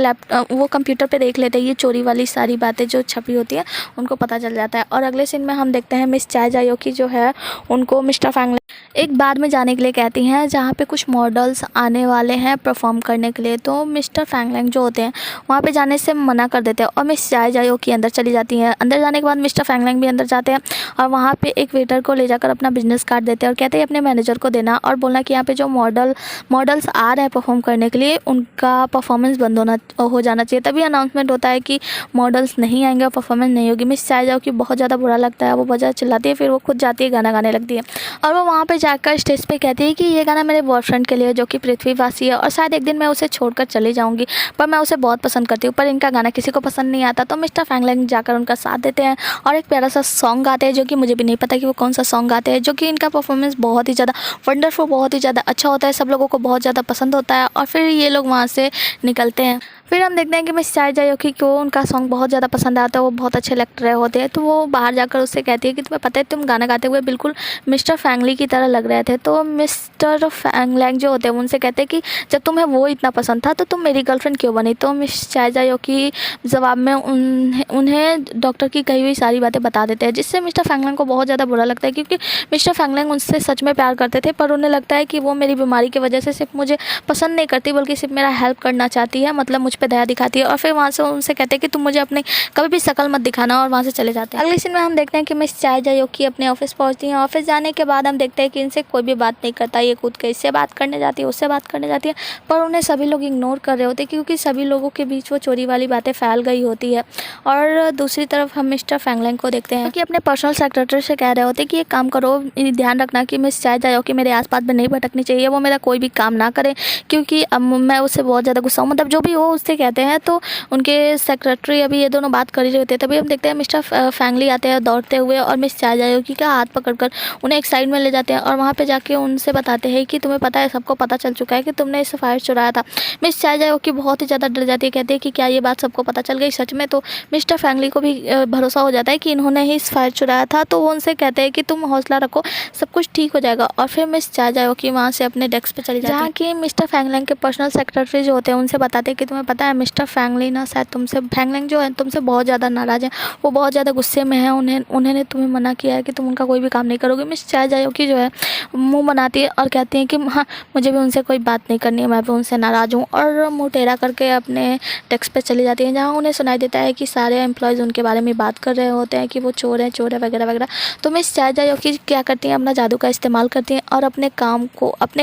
वो कंप्यूटर पे देख लेते हैं ये चोरी वाली सारी बातें जो छपी होती हैं, उनको पता चल जाता है। और अगले सीन में हम देखते हैं मिस चाय जायोकी जो है उनको मिस्टर फैंगलिंग एक बार में जाने के लिए कहती हैं जहाँ पे कुछ मॉडल्स आने वाले हैं परफॉर्म करने के लिए। तो मिस्टर फैंगलिंग जो होते हैं वहाँ पे जाने से मना कर देते हैं और मिस चाय जायोकी अंदर चली जाती हैं। अंदर जाने के बाद मिस्टर फैंगलिंग भी अंदर जाते हैं और वहाँ पे एक वेटर को ले जाकर अपना बिजनेस कार्ड देते हैं और कहते हैं अपने मैनेजर को देना और बोलना कि यहाँ पे जो मॉडल्स आ रहे हैं परफॉर्म करने के लिए उनका परफॉर्मेंस बंद हो जाना चाहिए। तभी अनाउंसमेंट होता है कि मॉडल्स नहीं आएंगे और परफॉर्मेंस नहीं होगी। मिस चाय जायोकी बहुत ज़्यादा बुरा लगता है, वो बहुत ज़्यादा चिल्लाती है, फिर वो खुद जाती है गाना गाने लगती है और वो वहाँ पे जाकर स्टेज पे कहती है कि ये गाना मेरे बॉयफ्रेंड के लिए जो कि पृथ्वीवासी है और शायद एक दिन मैं उसे छोड़कर चली जाऊँगी, पर मैं उसे बहुत पसंद करती हूँ, पर इनका गाना किसी को पसंद नहीं आता। तो मिस्टर फैंगलिंग जाकर उनका साथ देते हैं और एक प्यारा सा सॉन्ग गाते हैं जो कि मुझे भी नहीं पता कि वो कौन सा सॉन्ग गाते हैं, जो कि इनका परफॉर्मेंस बहुत ही ज़्यादा वंडरफुल, बहुत ही ज़्यादा अच्छा होता है, सब लोगों को बहुत ज़्यादा पसंद होता है और फिर ये लोग वहाँ से निकलते हैं। फिर हम देखते हैं कि मिस चाय जायोकी को उनका सॉन्ग बहुत ज़्यादा पसंद आता है, वो बहुत अच्छे लग रहे होते हैं। तो वो बाहर जाकर उससे कहती है कि तुम्हें पता है तुम गाना गाते हुए बिल्कुल मिस्टर फैंगली की तरह लग रहे थे। तो मिस्टर फैंगलैंग जो होते हैं उनसे कहते हैं कि जब तुम्हें वो इतना पसंद था तो तुम मेरी गर्लफ्रेंड क्यों बनी। तो मिस चाय जायोकी जवाब में उन्हें डॉक्टर की कही हुई सारी बातें बता देते हैं, जिससे मिस्टर फैंगलैंग को बहुत ज़्यादा बुरा लगता है क्योंकि मिस्टर फैंगलैंग उनसे सच में प्यार करते थे, पर उन्हें लगता है कि वो मेरी बीमारी की वजह से सिर्फ मुझे पसंद नहीं करती बल्कि सिर्फ मेरा हेल्प करना चाहती है, मतलब मुझ पर दया दिखाती है। और फिर वहाँ से उनसे कहते हैं कि तुम मुझे अपनी कभी भी शक्ल मत दिखाना और वहाँ से चले जाते हैं। अगले सीन में हम देखते हैं कि मिस चाय जायोकी अपने ऑफिस पहुँचती हैं। ऑफिस जाने के बाद हम देखते हैं कि इनसे कोई भी बात नहीं करता, ये कूद के इससे बात करने जाती है, उससे बात करने जाती है, पर उन्हें सभी लोग इग्नोर कर रहे होते हैं क्योंकि सभी लोगों के बीच वो चोरी वाली बातें फैल गई होती है। और दूसरी तरफ हम मिस्टर फैंगलिंग को देखते हैं कि अपने पर्सनल सेक्रेटरी से कह रहे होते हैं कि एक काम करो, ध्यान रखना कि मिस चाय जायोकी मेरे आसपास में नहीं भटकनी चाहिए, वो मेरा कोई भी काम ना करे क्योंकि अब मैं उससे बहुत ज़्यादा गुस्सा हूँ, मतलब जो भी हो उससे कहते हैं। तो उनके सेक्रेटरी अभी ये दोनों बात कर ही रहे होते हैं, तभी हम देखते हैं मिस्टर फैंगली आते हैं दौड़ते हुए और मिस चाय जायोकी का हाथ पकड़कर उन्हें एक साइड में ले जाते हैं और वहाँ पे जाके उनसे बताते हैं कि तुम्हें पता है, सबको पता चल चुका है कि तुमने इस फाइल चुराया था। मिस चाय जायोकी बहुत ही ज़्यादा डर जाती है, कहती है कि क्या ये बात सबको पता चल गई सच में। तो मिस्टर फैंगली को भी भरोसा हो जाता है कि इन्होंने ही इस फाइल चुराया था, तो वो उनसे कहते हैं कि तुम हौसला रखो, सब कुछ ठीक हो जाएगा। और फिर मिस चाय जायोकी वहाँ से अपने डेस्क पे चली जाती है, जहाँ की मिस्टर फैंगलिंग के पर्सनल सेक्रेटरी जो होते हैं उनसे बताते हैं कि तुम्हें पता है मिस्टर फैंगली ना शायद फैंगलिंग जो है तुमसे बहुत ज़्यादा नाराज़ है, वो बहुत ज़्यादा गुस्से में है, उन्होंने तुम्हें मना किया है कि तुम उनका कोई भी काम नहीं करोगे। मिस चाय जायोकी जो है मुंह बनाती है और कहती है कि हाँ मुझे भी उनसे कोई बात नहीं करनी है, मैं भी उनसे नाराज़ हूँ, और मुँह टेढ़ा करके अपने डेस्क पे चली जाती है, जहाँ उन्हें सुनाई देता है कि सारे एम्प्लॉयज़ उनके बारे में बात कर रहे होते हैं कि वो चोर है वगैरह वगैरह। तो मिस चाय जायोकी क्या करती हैं, अपना जादू का इस्तेमाल करती हैं और अपने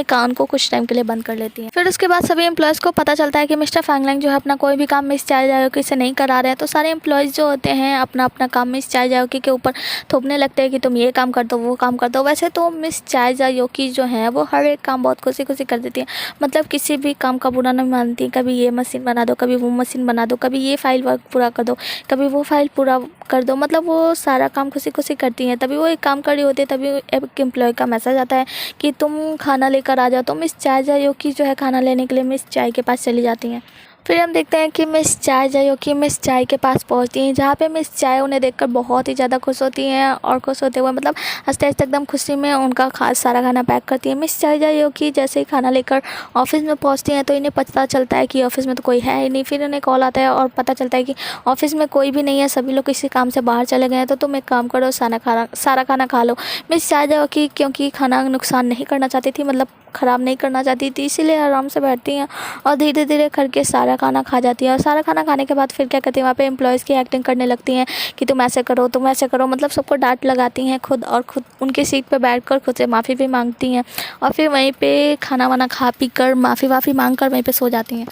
कान को कुछ टाइम के लिए बंद कर लेती हैं। फिर उसके बाद सभी एम्प्लॉयज़ को पता चलता है कि मिस्टर फैंगलिंग जो है अपना कोई भी काम मिस चाय जायोकी से नहीं करा रहे हैं। तो सारे एम्प्लॉयज़ जो होते हैं अपना अपना काम मिस चाय जायोकी के ऊपर थोपने लगते हैं कि तुम ये काम कर दो, वो काम कर दो। वैसे तो मिस चाय जायोकी जो है वो हर एक काम बहुत खुशी खुशी कर देती है, मतलब किसी भी काम का बुरा नहीं मानती। कभी ये मशीन बना दो, कभी वो मशीन बना दो, कभी ये फाइल वर्क पूरा कर दो, कभी वो फाइल पूरा कर दो, मतलब वो सारा काम खुशी खुशी करती हैं। तभी वो एक काम कर रही होती है, तभी एक एम्प्लॉय का मैसेज आता है कि तुम खाना लेकर आ जाओ। तो मिस चाय जायोकी जो है खाना लेने के लिए मिस चाय के पास चली जाती हैं। फिर हम देखते हैं कि मिस चाय जायोकी मिस चाय के पास पहुंचती हैं, जहाँ पे मिस चाय उन्हें देखकर बहुत ही ज़्यादा खुश होती हैं और खुश होते हुए मतलब हंसते हंसते एकदम खुशी में उनका सारा खाना पैक करती है। मिस चाय जायोकी जैसे ही खाना लेकर ऑफिस में पहुंचती हैं तो इन्हें पता चलता है कि ऑफिस में तो कोई है ही नहीं। फिर उन्हें कॉल आता है और पता चलता है कि ऑफिस में कोई भी नहीं है, सभी लोग किसी काम से बाहर चले गए हैं, तो तुम एक काम करो, सारा खाना खा लो। मिस चाय जायोकी क्योंकि खाना नुकसान नहीं करना चाहती थी, मतलब ख़राब नहीं करना चाहती थी, इसीलिए आराम से बैठती हैं और धीरे धीरे करके सारा खाना खा जाती है। और सारा खाना खाने के बाद फिर क्या करती हैं, वहाँ पे एम्प्लॉयज़ की एक्टिंग करने लगती हैं कि तुम ऐसे करो, तुम ऐसे करो, मतलब सबको डांट लगाती हैं खुद, और खुद उनकी सीट पे बैठकर खुद से माफ़ी भी मांगती हैं और फिर वहीं पे खाना वाना खा पी कर माफ़ी मांग कर वहीं पे सो जाती हैं।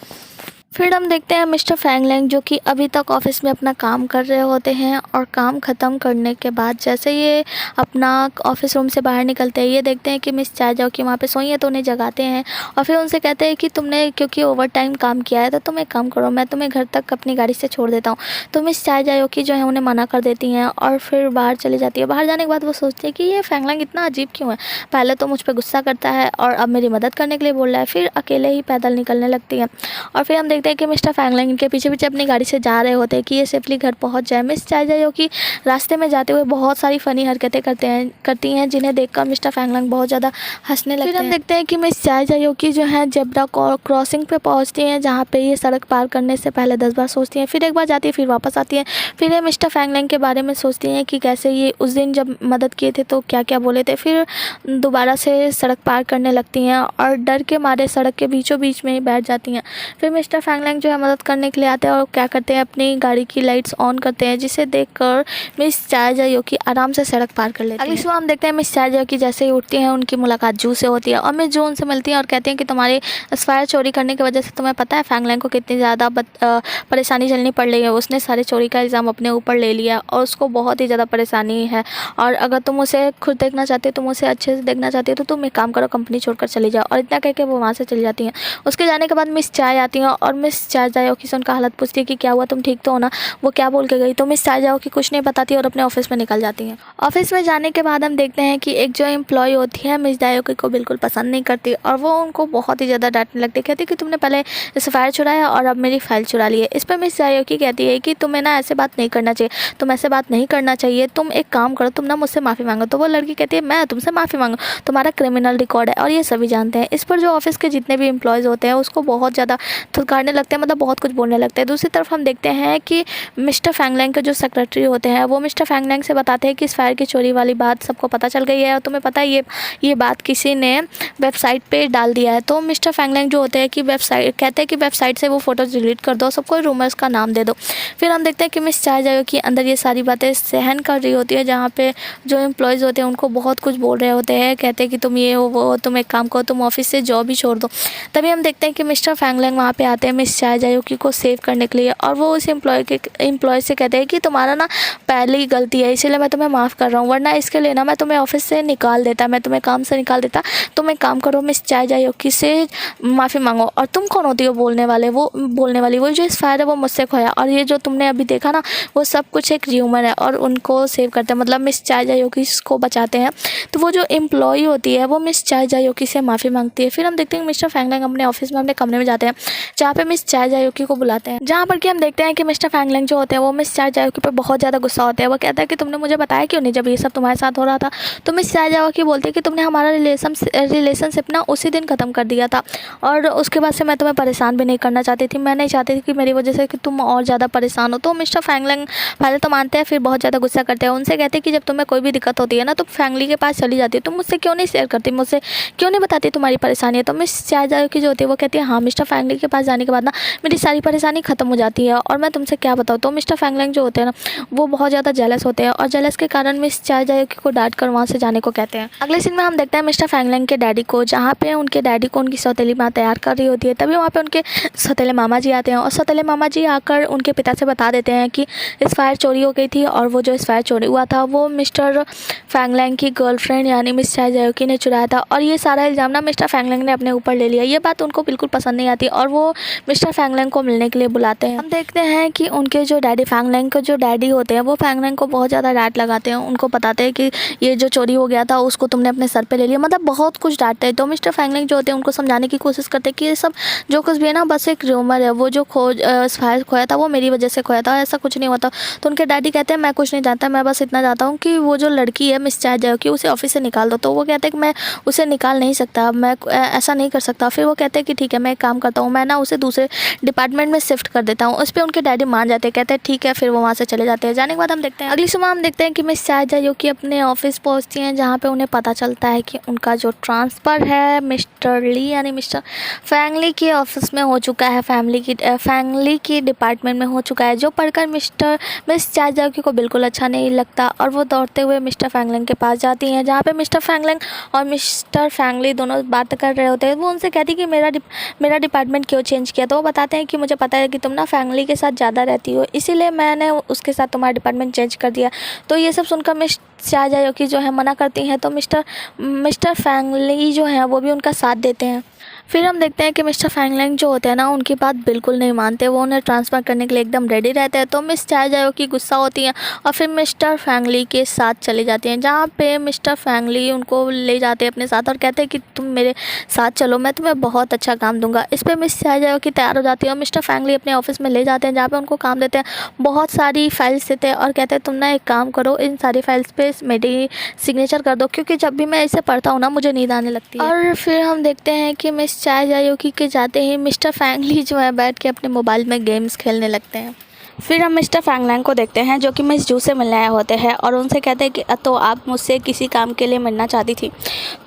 फिर हम देखते हैं मिस्टर फैंगलिंग जो कि अभी तक ऑफिस में अपना काम कर रहे होते हैं और काम ख़त्म करने के बाद जैसे ये अपना ऑफिस रूम से बाहर निकलते हैं, ये देखते हैं कि मिस चाय जायोकी वहाँ पे सोई है, तो उन्हें जगाते हैं और फिर उनसे कहते हैं कि तुमने क्योंकि ओवर टाइम काम किया है तो तुम एक काम करो, मैं तुम्हें घर तक अपनी गाड़ी से छोड़ देता हूँ। तो मिस चाय जायोकी जो है उन्हें मना कर देती हैं और फिर बाहर चली जाती है। बाहर जाने के बाद वो सोचती है कि ये फैंगलिंग इतना अजीब क्यों है, पहले तो मुझ पर गुस्सा करता है और अब मेरी मदद करने के लिए बोल रहा है, फिर अकेले ही पैदल निकलने लगती है। और फिर हम देखते देखते हैं कि मिस्टर फैंगलिंग इनके पीछे पीछे अपनी गाड़ी से जा रहे होते हैं कि ये सेफली घर पहुंच जाए। मिस चाय की रास्ते में जाते हुए बहुत सारी फ़नी हरकतें करती हैं जिन्हें देखकर मिस्टर फैंगलिंग बहुत ज़्यादा हंसने लगते हैं। फिर हम देखते हैं कि मिस चाय की जो है जेब्रा क्रॉसिंग पे पहुंचती हैं, जहाँ पे ये सड़क पार करने से पहले 10 बार सोचती हैं, फिर एक बार जाती है, फिर वापस आती है, फिर ये मिस्टर फैंगलिंग के बारे में सोचती हैं कि कैसे ये उस दिन जब मदद किए थे तो क्या क्या बोले थे। फिर दोबारा से सड़क पार करने लगती हैं और डर के मारे सड़क के बीचों बीच में ही बैठ जाती हैं। फिर मिस्टर फैंगलिंग जो है मदद करने के लिए आते हैं और क्या करते हैं, अपनी गाड़ी की लाइट्स ऑन करते हैं, जिसे देखकर मिस चाय की आराम से सड़क पार कर लेती हैं। अगली सुबह हम देखते हैं मिस चाय की जैसे ही उठती हैं उनकी मुलाकात जू से होती है और मिस जू उनसे मिलती हैं और कहती हैं कि तुम्हारे फायर चोरी करने की वजह से तुम्हें पता है फैंगलिंग को कितनी ज़्यादा परेशानी झेलनी पड़ रही है। उसने सारे चोरी का इल्ज़ाम अपने ऊपर ले लिया और उसको बहुत ही ज़्यादा परेशानी है, और अगर तुम उसे खुद देखना चाहते हो, तुम उसे अच्छे से देखना चाहते हो तो तुम एक काम करो, कंपनी छोड़कर चली जाओ। और इतना कह के वो वहाँ से चली जाती हैं। उसके जाने के बाद मिस चाय आती हैं और मिस चाय से उनका हालत पूछती है कि क्या हुआ, तुम ठीक तो हो ना। वो क्या बोल के गई, तो मिस चाय की कुछ नहीं बताती और अपने ऑफिस में निकल जाती हैं। ऑफिस में जाने के बाद हम देखते हैं कि एक जो एम्प्लॉय होती है मिस जायोकी को बिल्कुल पसंद नहीं करती और वो उनको बहुत ही ज़्यादा डांटने लगती, कहती कि तुमने पहले इस फाइल चुराया और अब मेरी फाइल चुरा ली है। इस पर मिस जायोकी कहती है कि तुम्हें ना ऐसे बात नहीं करना चाहिए, तुम ऐसे बात नहीं करना चाहिए, तुम एक काम करो, तुम ना मुझसे माफ़ी मांगो। तो वो लड़की कहती है मैं तुमसे माफ़ी मांगू, तुम्हारा क्रिमिनल रिकॉर्ड है और ये सभी जानते हैं। इस पर जो ऑफिस के जितने भी एम्प्लॉयज़ होते हैं उसको बहुत ज़्यादा थुतकारने लगते हैं, मतलब बहुत कुछ बोलने लगते हैं। दूसरी तरफ हम देखते हैं कि मिस्टर फैंगलिंग के जो सेक्रेटरी होते हैं वो मिस्टर फैंगलिंग से बताते हैं कि इस फाइल की चोरी वाली बात सबको पता चल गई है और तुम्हें पता है ये बात किसी ने वेबसाइट पे डाल दिया है। तो मिस्टर फैंगलिंग जो होते हैं कि वेबसाइट कहते हैं कि वेबसाइट से वो फ़ोटोज़ डिलीट कर दो, सबको रूमर्स का नाम दे दो। फिर हम देखते हैं कि मिस चाय की अंदर ये सारी बातें सहन कर रही होती है, जहाँ पे जो एम्प्लॉयज़ होते हैं उनको बहुत कुछ बोल रहे होते हैं, कहते हैं कि तुम ये हो वो हो, तुम एक काम करो, तुम ऑफिस से जॉब ही छोड़ दो। तभी हम देखते हैं कि मिस्टर फैंगलिंग वहाँ पे आते हैं मिस चाय को सेव करने के लिए और वो उस एम्प्लॉय से कहते हैं कि तुम्हारा ना पहली गलती है, इसीलिए मैं तुम्हें माफ़ कर रहा हूँ, वरना इसके लिए ना मैं तुम्हें ऑफिस से निकाल देता, मैं तुम्हें काम से निकाल देता। तुम एक काम करो, मिस चाय से माफ़ी मांगो। और तुम कौन होती हो बोलने वाली, वो जो इस फायर है वो मुझसे खोया और ये जो तुमने अभी देखा ना वो सब कुछ एक र्यूमर है। और उनको सेव करते हैं, मतलब मिस चाय को बचाते हैं। तो वो जो एम्प्लॉय होती है वो मिस चाय से माफ़ी मांगती है। फिर हम देखते हैं मिस्टर फैंगलिंग अपने ऑफिस में अपने कमरे में जाते हैं, जहाँ पे मिस चाय को बुलाते हैं, जहाँ पर कि हम देखते हैं कि मिस्टर फैंगलिंग जो होते हैं वो मिस चाय पर बहुत ज़्यादा गुस्सा होते हैं। वो कहता है कि तुमने मुझे बताया क्यों नहीं जब ये सब तुम्हारे साथ हो रहा था। तो मिस चाय बोलते हैं कि तुमने हमारा रिलेशनशिप ना उसी दिन ख़त्म कर दिया था और उसके बाद से मैं तुम्हें परेशान भी नहीं करना चाहती थी, मैं नहीं चाहती थी कि मेरी वजह से कि तुम और ज़्यादा परेशान हो। तो मिस्टर फैंगलिंग पहले तो मानते हैं, फिर बहुत ज़्यादा गुस्सा करते हैं। उनसे कहते हैं कि जब तुम्हें कोई भी दिक्कत होती है ना तो फैमिली के पास चली जाती है, तुम मुझसे क्यों नहीं शेयर करती, मुझसे क्यों नहीं बताती तुम्हारी परेशानी है। तो मिस चाय जो होती है वो कहती है हाँ, मिस्टर फैंगलिंग के पास जाने के बाद ना मेरी सारी परेशानी ख़त्म हो जाती है और मैं तुमसे क्या बताऊँ। तो मिस्टर फैंगलिंग जो होते हैं ना वो बहुत ज़्यादा जेलस होते हैं और जेलस के कारण मिस चाय को डांट कर वहाँ से जाने को कहते हैं। अगले सीन में हम देखते हैं मिस्टर फैंगलिंग के डैडी को, जहाँ पे उनके डैडी को उनकी सौतेली माँ तैयार कर रही होती है। तभी वहाँ पे उनके सौतेले मामा जी आते हैं और सौतेले मामा जी आकर उनके पिता से बता देते हैं कि इस फायर चोरी हो गई थी और वो जो इस फायर चोरी हुआ था वो मिस्टर फैंगलिंग की गर्लफ्रेंड यानी मिस चाय ने चुराया था और ये सारा इल्ज़ाम ना मिस्टर फैंगलिंग ने अपने ऊपर ले लिया। ये बात उनको बिल्कुल पसंद नहीं आती और वो मिस्टर फैंगलिंग को मिलने के लिए बुलाते हैं। हम देखते हैं कि उनके जो डैडी फैंगलिंग के जो डैडी होते हैं वो फैंगलिंग को बहुत ज़्यादा डांट लगाते हैं, उनको बताते हैं कि ये जो चोरी हो गया था उसको तुमने अपने सर पे ले लिया, मतलब बहुत कुछ डांटते हैं। तो मिस्टर फैंगलिंग जो होते हैं उनको समझाने की कोशिश करते हैं कि ये सब जो कुछ भी है ना बस एक र्यूमर है, वो जो फायर खोया था वो मेरी वजह से खोया था, ऐसा कुछ नहीं हुआ था। तो उनके डैडी कहते हैं मैं कुछ नहीं जानता, मैं बस इतना जानता हूँ कि वो जो लड़की है मिस चाय की उसे ऑफिस से निकाल दो। तो वो कहते हैं कि मैं उसे निकाल नहीं सकता, मैं ऐसा नहीं कर सकता। फिर वो कहते हैं कि ठीक है मैं एक काम करता हूँ, मैं ना उसे दूसरे डिपार्टमेंट में शिफ्ट कर देता हूँ। उस पर उनके डैडी मान जाते हैं, कहते हैं ठीक है। फिर वो वहाँ से चले जाते हैं। जाने के बाद हम देखते हैं अगली सुबह हम देखते हैं कि मिस चाय की अपने ऑफिस पहुँचती हैं, जहाँ पे उन्हें पता चलता है कि उनका जो ट्रांसफ़र है मिस्टर ली यानी मिस्टर फैंगली के ऑफिस में हो चुका है, फैंगली की डिपार्टमेंट में हो चुका है, जो पढ़कर मिस चाय को बिल्कुल अच्छा नहीं लगता और वो दौड़ते हुए मिस्टर फैंगलिंग के पास जाती हैं, जहाँ पे मिस्टर फैंगलिंग और मिस्टर फैंगली दोनों बात कर रहे होते हैं। वो उनसे कहती कि मेरा डिपार्टमेंट क्यों चेंज किया। तो वो बताते हैं कि मुझे पता है कि तुम ना फैंगली के साथ ज़्यादा रहती हो, इसीलिए मैंने उसके साथ तुम्हारा डिपार्टमेंट चेंज कर दिया। तो ये सब सुनकर मिस चाय की जो है मना करती हैं, तो मिस्टर फैंगली जो है वो भी उनका साथ देते हैं। फिर हम देखते हैं कि मिस्टर फैंगलिंग जो होते हैं ना, उनकी बात बिल्कुल नहीं मानते, वो उन्हें ट्रांसफ़र करने के लिए एकदम रेडी रहते हैं। तो मिस चाय जायो की गुस्सा होती हैं और फिर मिस्टर फैंगली के साथ चली जाती हैं, जहाँ पे मिस्टर फैंगली उनको ले जाते हैं अपने साथ और कहते हैं कि तुम मेरे साथ चलो, मैं तुम्हें बहुत अच्छा काम दूंगा। इस पर मिस चाय जायो की तैयार हो जाती है और मिस्टर फैंगली अपने ऑफिस में ले जाते हैं, जहाँ पे उनको काम देते हैं, बहुत सारी फाइल्स देते हैं और कहते हैं तुम ना एक काम करो, इन सारी फाइल्स पे मेरी सिग्नेचर कर दो, क्योंकि जब भी मैं इसे पढ़ता हूँ ना मुझे नींद आने लगती है। और फिर हम देखते हैं कि मिस चाय जायोकी के जाते ही मिस्टर फैंगली जो है बैठ के अपने मोबाइल में गेम्स खेलने लगते हैं। फिर हम मिस्टर फैंगलिंग को देखते हैं, जो कि मिस जू से मिलने आए होते हैं और उनसे कहते हैं कि तो आप मुझसे किसी काम के लिए मिलना चाहती थी।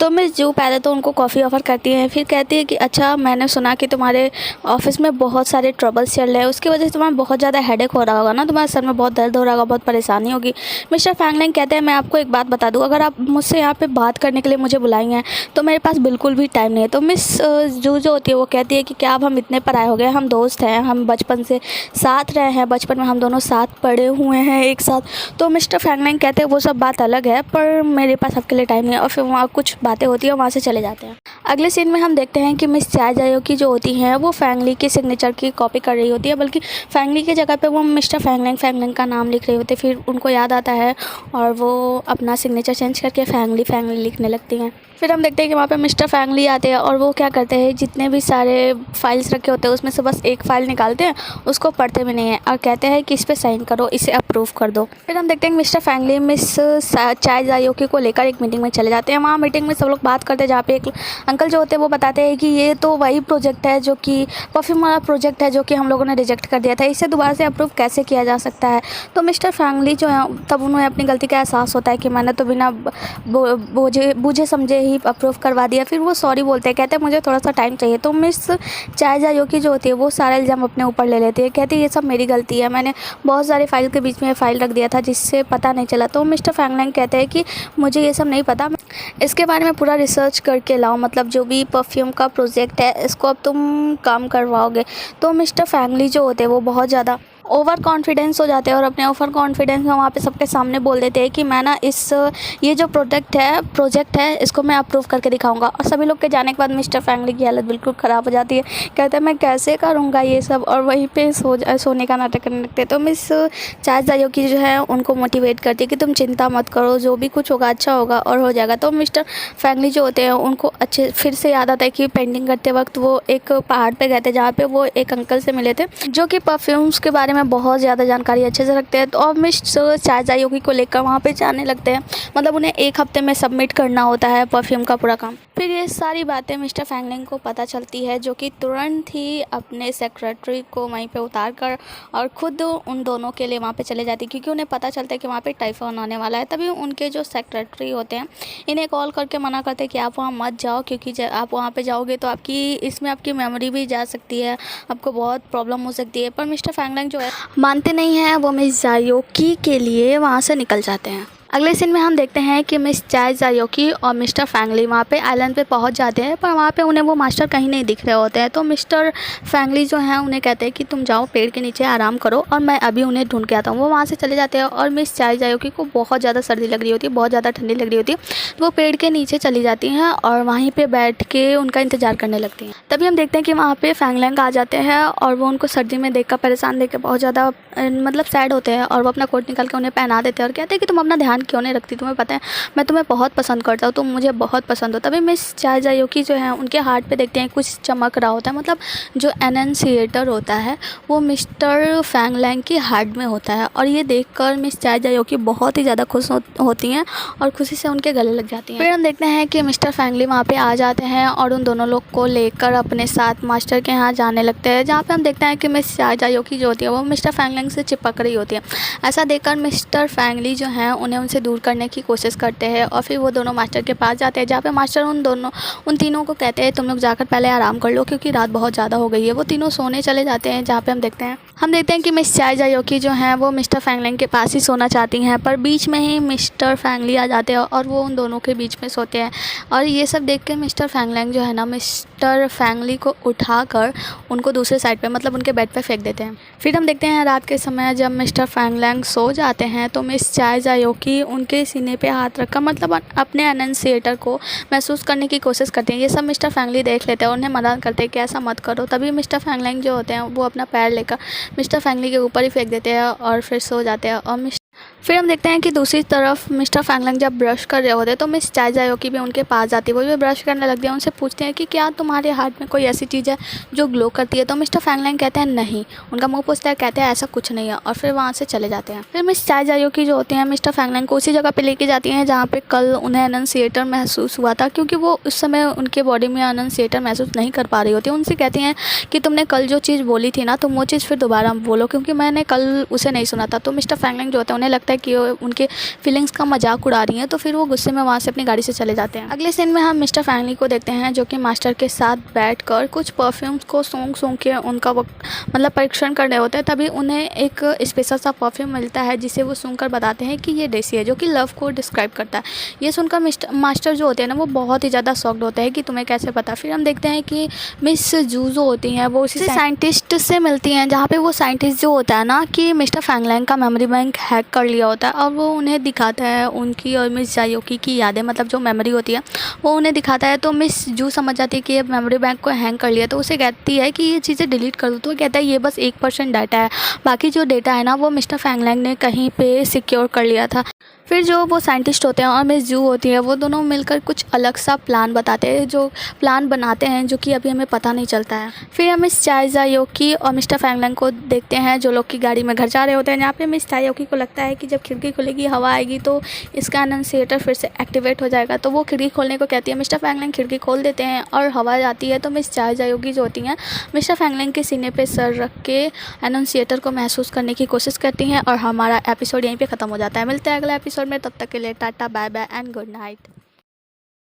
तो मिस जू पहले तो उनको कॉफ़ी ऑफ़र करती है, फिर कहती है कि अच्छा, मैंने सुना कि तुम्हारे ऑफिस में बहुत सारे ट्रबल्स चल रहे हैं, उसकी वजह से तुम्हारा बहुत ज़्यादा हेडेक हो रहा होगा ना, तुम्हारे सर में बहुत दर्द हो रहा होगा, बहुत परेशानी होगी। मिस्टर फैंगलिंग कहते हैं मैं आपको एक बात बता दूँ, अगर आप मुझसे यहाँ पर बात करने के लिए मुझे बुलाई हैं तो मेरे पास बिल्कुल भी टाइम नहीं है। तो मिस जू जो होती है वो कहती है कि क्या अब हम इतने पराए हो गए, हम दोस्त हैं, हम बचपन से साथ रहे हैं, बचपन में हम दोनों साथ पढ़े हुए हैं एक साथ। तो मिस्टर फैंगलिंग कहते हैं वो सब बात अलग है, पर मेरे पास आपके लिए टाइम नहीं है, और फिर वहाँ कुछ बातें होती है, वहाँ से चले जाते हैं। अगले सीन में हम देखते हैं कि मिस चाय जायोकी जो होती हैं वो फैंगली की सिग्नेचर की कॉपी कर रही होती है, बल्कि फैंगली की जगह पे वो मिस्टर फैंगलिंग का नाम लिख रही होती है। फिर उनको याद आता है और वो अपना सिग्नेचर चेंज करके फैंगली लिखने लगती हैं। फिर हम देखते हैं कि वहाँ पे मिस्टर फैंगली आते हैं और वो क्या करते हैं, जितने भी सारे फाइल्स रखे होते हैं उसमें से बस एक फ़ाइल निकालते हैं, उसको पढ़ते भी नहीं है और कहते हैं कि इस पर साइन करो, इसे अप्रूव कर दो। फिर हम देखते हैं कि मिस्टर फैंगली मिस चाय जायोकी को लेकर एक मीटिंग में चले जाते हैं। वहाँ मीटिंग में सब लोग बात करते हैं, जहाँ पे एक अंकल जो होते हैं वो बताते हैं कि ये तो वही प्रोजेक्ट है जो कि परफ्यूम वाला प्रोजेक्ट है, जो कि हम लोगों ने रिजेक्ट कर दिया था, इसे दोबारा से अप्रूव कैसे किया जा सकता है। तो मिस्टर फैंगली जो है तब उन्हें अपनी गलती का एहसास होता है कि मैंने तो बिना बूझे समझे ही अप्रूव करवा दिया। फिर वो सॉरी बोलते हैं, कहते हैं मुझे थोड़ा सा टाइम चाहिए। तो मिस चाय जायोकी जो होती है वो सारा इल्ज़ाम अपने ऊपर ले लेती है, कहती है ये सब मेरी गलती है, मैंने बहुत सारे फाइल के बीच में फ़ाइल रख दिया था जिससे पता नहीं चला। तो मिस्टर फैंगलिंग कहते हैं कि मुझे ये सब नहीं पता, इसके बारे में पूरा रिसर्च करके लाओ, मतलब जो भी परफ्यूम का प्रोजेक्ट है इसको अब तुम काम करवाओगे। तो मिस्टर फैंगली जो होते हैं वो बहुत ज़्यादा ओवर कॉन्फिडेंस हो जाते हैं और अपने ओवर कॉन्फिडेंस में वहाँ पे सबके सामने बोल देते हैं कि मैं ना ये जो प्रोजेक्ट है इसको मैं अप्रूव करके दिखाऊंगा। और सभी लोग के जाने के बाद मिस्टर फैंगली की हालत बिल्कुल ख़राब हो जाती है, कहते हैं मैं कैसे करूँगा ये सब, और वहीं पे सोने का नाटक करने लगते हैं। तो मिस चाय जायोकी जो है उनको मोटिवेट करती है कि तुम चिंता मत करो, जो भी कुछ होगा अच्छा होगा और हो जाएगा। तो मिस्टर फैंगली जो होते हैं उनको अच्छे फिर से याद आता है कि पेंटिंग करते वक्त वो एक पहाड़ पर गए थे, जहाँ पर वो एक अंकल से मिले थे जो कि परफ्यूम्स के बारे में बहुत ज़्यादा जानकारी अच्छे से रखते हैं। तो और मिस चाय जायोकी को लेकर वहाँ पे जाने लगते हैं, मतलब उन्हें एक हफ्ते में सबमिट करना होता है परफ्यूम का पूरा काम। फिर ये सारी बातें मिस्टर फैंगलिंग को पता चलती है, जो कि तुरंत ही अपने सेक्रेटरी को वहीं पे उतार कर और ख़ुद उन दोनों के लिए वहाँ पे चले जाती, क्योंकि उन्हें पता चलता है कि वहाँ पे टाइफान आने वाला है। तभी उनके जो सेक्रेटरी होते हैं इन्हें कॉल करके मना करते हैं कि आप वहाँ मत जाओ, क्योंकि आप वहाँ पर जाओगे तो आपकी मेमोरी भी जा सकती है, आपको बहुत प्रॉब्लम हो सकती है। पर मिस्टर फैंगलिंग जो है मानते नहीं हैं, वो मिस जायोकी के लिए वहाँ से निकल जाते हैं। अगले सीन में हम देखते हैं कि मिस चाय जायोकी और मिस्टर फैंगली वहाँ पे आइलैंड पे पहुँच जाते हैं, पर वहाँ पे उन्हें वो मास्टर कहीं नहीं दिख रहे होते हैं। तो मिस्टर फैंगली जो है उन्हें कहते हैं कि तुम जाओ पेड़ के नीचे आराम करो और मैं अभी उन्हें ढूंढ के आता हूँ। वो वहाँ से चले जाते हैं और मिस चाय जायोकी को बहुत ज़्यादा सर्दी लग रही होती है, बहुत ज़्यादा ठंडी लग रही होती है, तो वो पेड़ के नीचे चली जाती हैं और वहीं पर बैठ के उनका इंतज़ार करने लगती हैं। तभी हम देखते हैं कि वहाँ पर फैंगलिंग आ जाते हैं और वो उनको सर्दी में देख कर परेशान देख कर बहुत ज़्यादा मतलब सैड होते हैं, और वो अपना कोट निकाल के उन्हें पहना देते हैं और कहते हैं कि तुम अपना ध्यान क्यों नहीं रखती, तुम्हें पता है मैं तुम्हें बहुत पसंद करता हूँ, तुम मुझे बहुत पसंद हो। तभी मिस चाय जायोकी जो है उनके हार्ट पे देखते हैं कुछ चमक रहा होता है, मतलब जो एनंसिएटर होता है वो मिस्टर फैंगलिंग की हार्ट में होता है, और ये देखकर मिस चाय जायोकी बहुत ही ज़्यादा खुश होती हैं और खुशी से उनके गले लग जाती हैं। फिर हम देखते हैं कि मिस्टर फैंगली वहाँ पर आ जाते हैं और उन दोनों लोग को लेकर अपने साथ मास्टर के यहाँ जाने लगते हैं, जहाँ पर हम देखते हैं कि मिस चाय जायोकी जो होती है वो मिस्टर फैंगलिंग से चिपक रही होती है। ऐसा देखकर मिस्टर फैंगली जो है उन्हें उनसे दूर करने की कोशिश करते हैं और फिर वो दोनों मास्टर के पास जाते हैं, जहाँ पे मास्टर उन तीनों को कहते हैं तुम लोग जाकर पहले आराम कर लो, क्योंकि रात बहुत ज़्यादा हो गई है। वो तीनों सोने चले जाते हैं, जहाँ पे हम देखते हैं कि मिस चाय जायोकी जो हैं वो मिस्टर फैंगलिंग के पास ही सोना चाहती हैं, पर बीच में ही मिस्टर फैंगली आ जाते हैं और वो उन दोनों के बीच में सोते हैं। और ये सब देख के मिस्टर फैंगलिंग जो है ना मिस्टर फैंगली को उठाकर उनको दूसरे साइड पे मतलब उनके बेड पे फेंक देते हैं। फिर हम देखते हैं रात के समय जब मिस्टर फैंगलिंग सो जाते हैं तो मिस चाय जायोकी ही उनके सीने पे हाथ रखकर मतलब अपने अनंसिएटर को महसूस करने की कोशिश करती हैं। ये सब मिस्टर फैंगली देख लेते हैं और उन्हें मना करते हैं कि ऐसा मत करो। तभी मिस्टर फैंगलिंग जो होते हैं वो अपना पैर लेकर मिस्टर फैंगली के ऊपर ही फेंक देते हैं और फिर सो जाते हैं। और फिर हम देखते हैं कि दूसरी तरफ मिस्टर फैंगलिंग जब ब्रश कर रहे होते हैं तो मिस चाय जायोकी भी उनके पास जाती है। वो भी ब्रश करने लगती है। उनसे पूछते हैं कि क्या तुम्हारे हाथ में कोई ऐसी चीज़ है जो ग्लो करती है। तो मिस्टर फैंगलिंग कहते हैं नहीं। उनका मुंह पूछता है, कहते हैं ऐसा कुछ नहीं है और फिर वहाँ से चले जाते हैं। फिर मिस चाय जायोकी जो होती हैं मिस्टर फैंगलिंग को उसी जगह पर लेके जाती हैं जहाँ पर कल उन्हें अनंसिएटर महसूस हुआ था, क्योंकि वो उस समय उनके बॉडी में अनंसिएटर महसूस नहीं कर पा रही होती। उनसे कहती हैं कि तुमने कल जो चीज़ बोली थी ना, तुम वो चीज़ फिर दोबारा बोलो, क्योंकि मैंने कल उसे नहीं सुना था। तो मिस्टर फैंगलिंग जो होते हैं उन्हें लगता है कि उनके फीलिंग्स का मजाक उड़ा रही हैं, तो फिर वो गुस्से में वहाँ से अपनी गाड़ी से चले जाते हैं। अगले सीन में हम मिस्टर फैंगली को देखते हैं जो कि मास्टर के साथ बैठकर कुछ परफ्यूम्स को सूंघ के उनका मतलब परीक्षण कर रहे होते हैं। तभी उन्हें एक स्पेशल सा परफ्यूम मिलता है जिसे वो सूंघकर बताते हैं कि ये देसी है, जो कि लव को डिस्क्राइब करता है। ये सुनकर मास्टर जो होते हैं ना वो बहुत ही ज़्यादा शॉक्ड होता है कि तुम्हें कैसे पता। फिर हम देखते हैं कि मिस जू जो होती हैं वो उसी साइंटिस्ट से मिलती हैं, जहाँ पे वो साइंटिस्ट जो होता है ना कि मिस्टर फैंगलिंग का मेमोरी बैंक हैक कर लिया होता है और वो उन्हें दिखाता है उनकी और मिस जायोकी की यादें, मतलब जो मेमोरी होती है वो उन्हें दिखाता है। तो मिस जू समझ जाती है कि ये मेमोरी बैंक को हैंग कर लिया, तो उसे कहती है कि ये चीज़ें डिलीट कर दो। तो कहता है ये बस 1% डाटा है, बाकी जो डेटा है ना वो मिस्टर फैंगलिंग ने कहीं पे सिक्योर कर लिया था। फिर जो वो साइंटिस्ट होते हैं और मिस जू होती है वो दोनों मिलकर कुछ अलग सा प्लान बताते हैं, जो प्लान बनाते हैं जो कि अभी हमें पता नहीं चलता है। फिर हम मिस चाय जायोकी और मिस्टर फैंगलिंग को देखते हैं जो लोग की गाड़ी में घर जा रहे होते हैं, जहाँ पे मिस जायोकी को लगता है कि जब खिड़की खुलेगी हवा आएगी तो इसका अनंसिएटर फिर से एक्टिवेट हो जाएगा। तो वो खिड़की खोलने को कहती है। मिस्टर फैंगलिंग खिड़की खोल देते हैं और हवा जाती है। तो मिस चाय जायोकी जो होती हैं मिस्टर फैंगलिंग के सीने पे सर रख के अनंसिएटर को महसूस करने की कोशिश करती हैं और हमारा एपिसोड यहीं पे ख़त्म हो जाता है। मिलते हैं अगले एपिसोड में, तब तक के लिए tata bye bye and good night.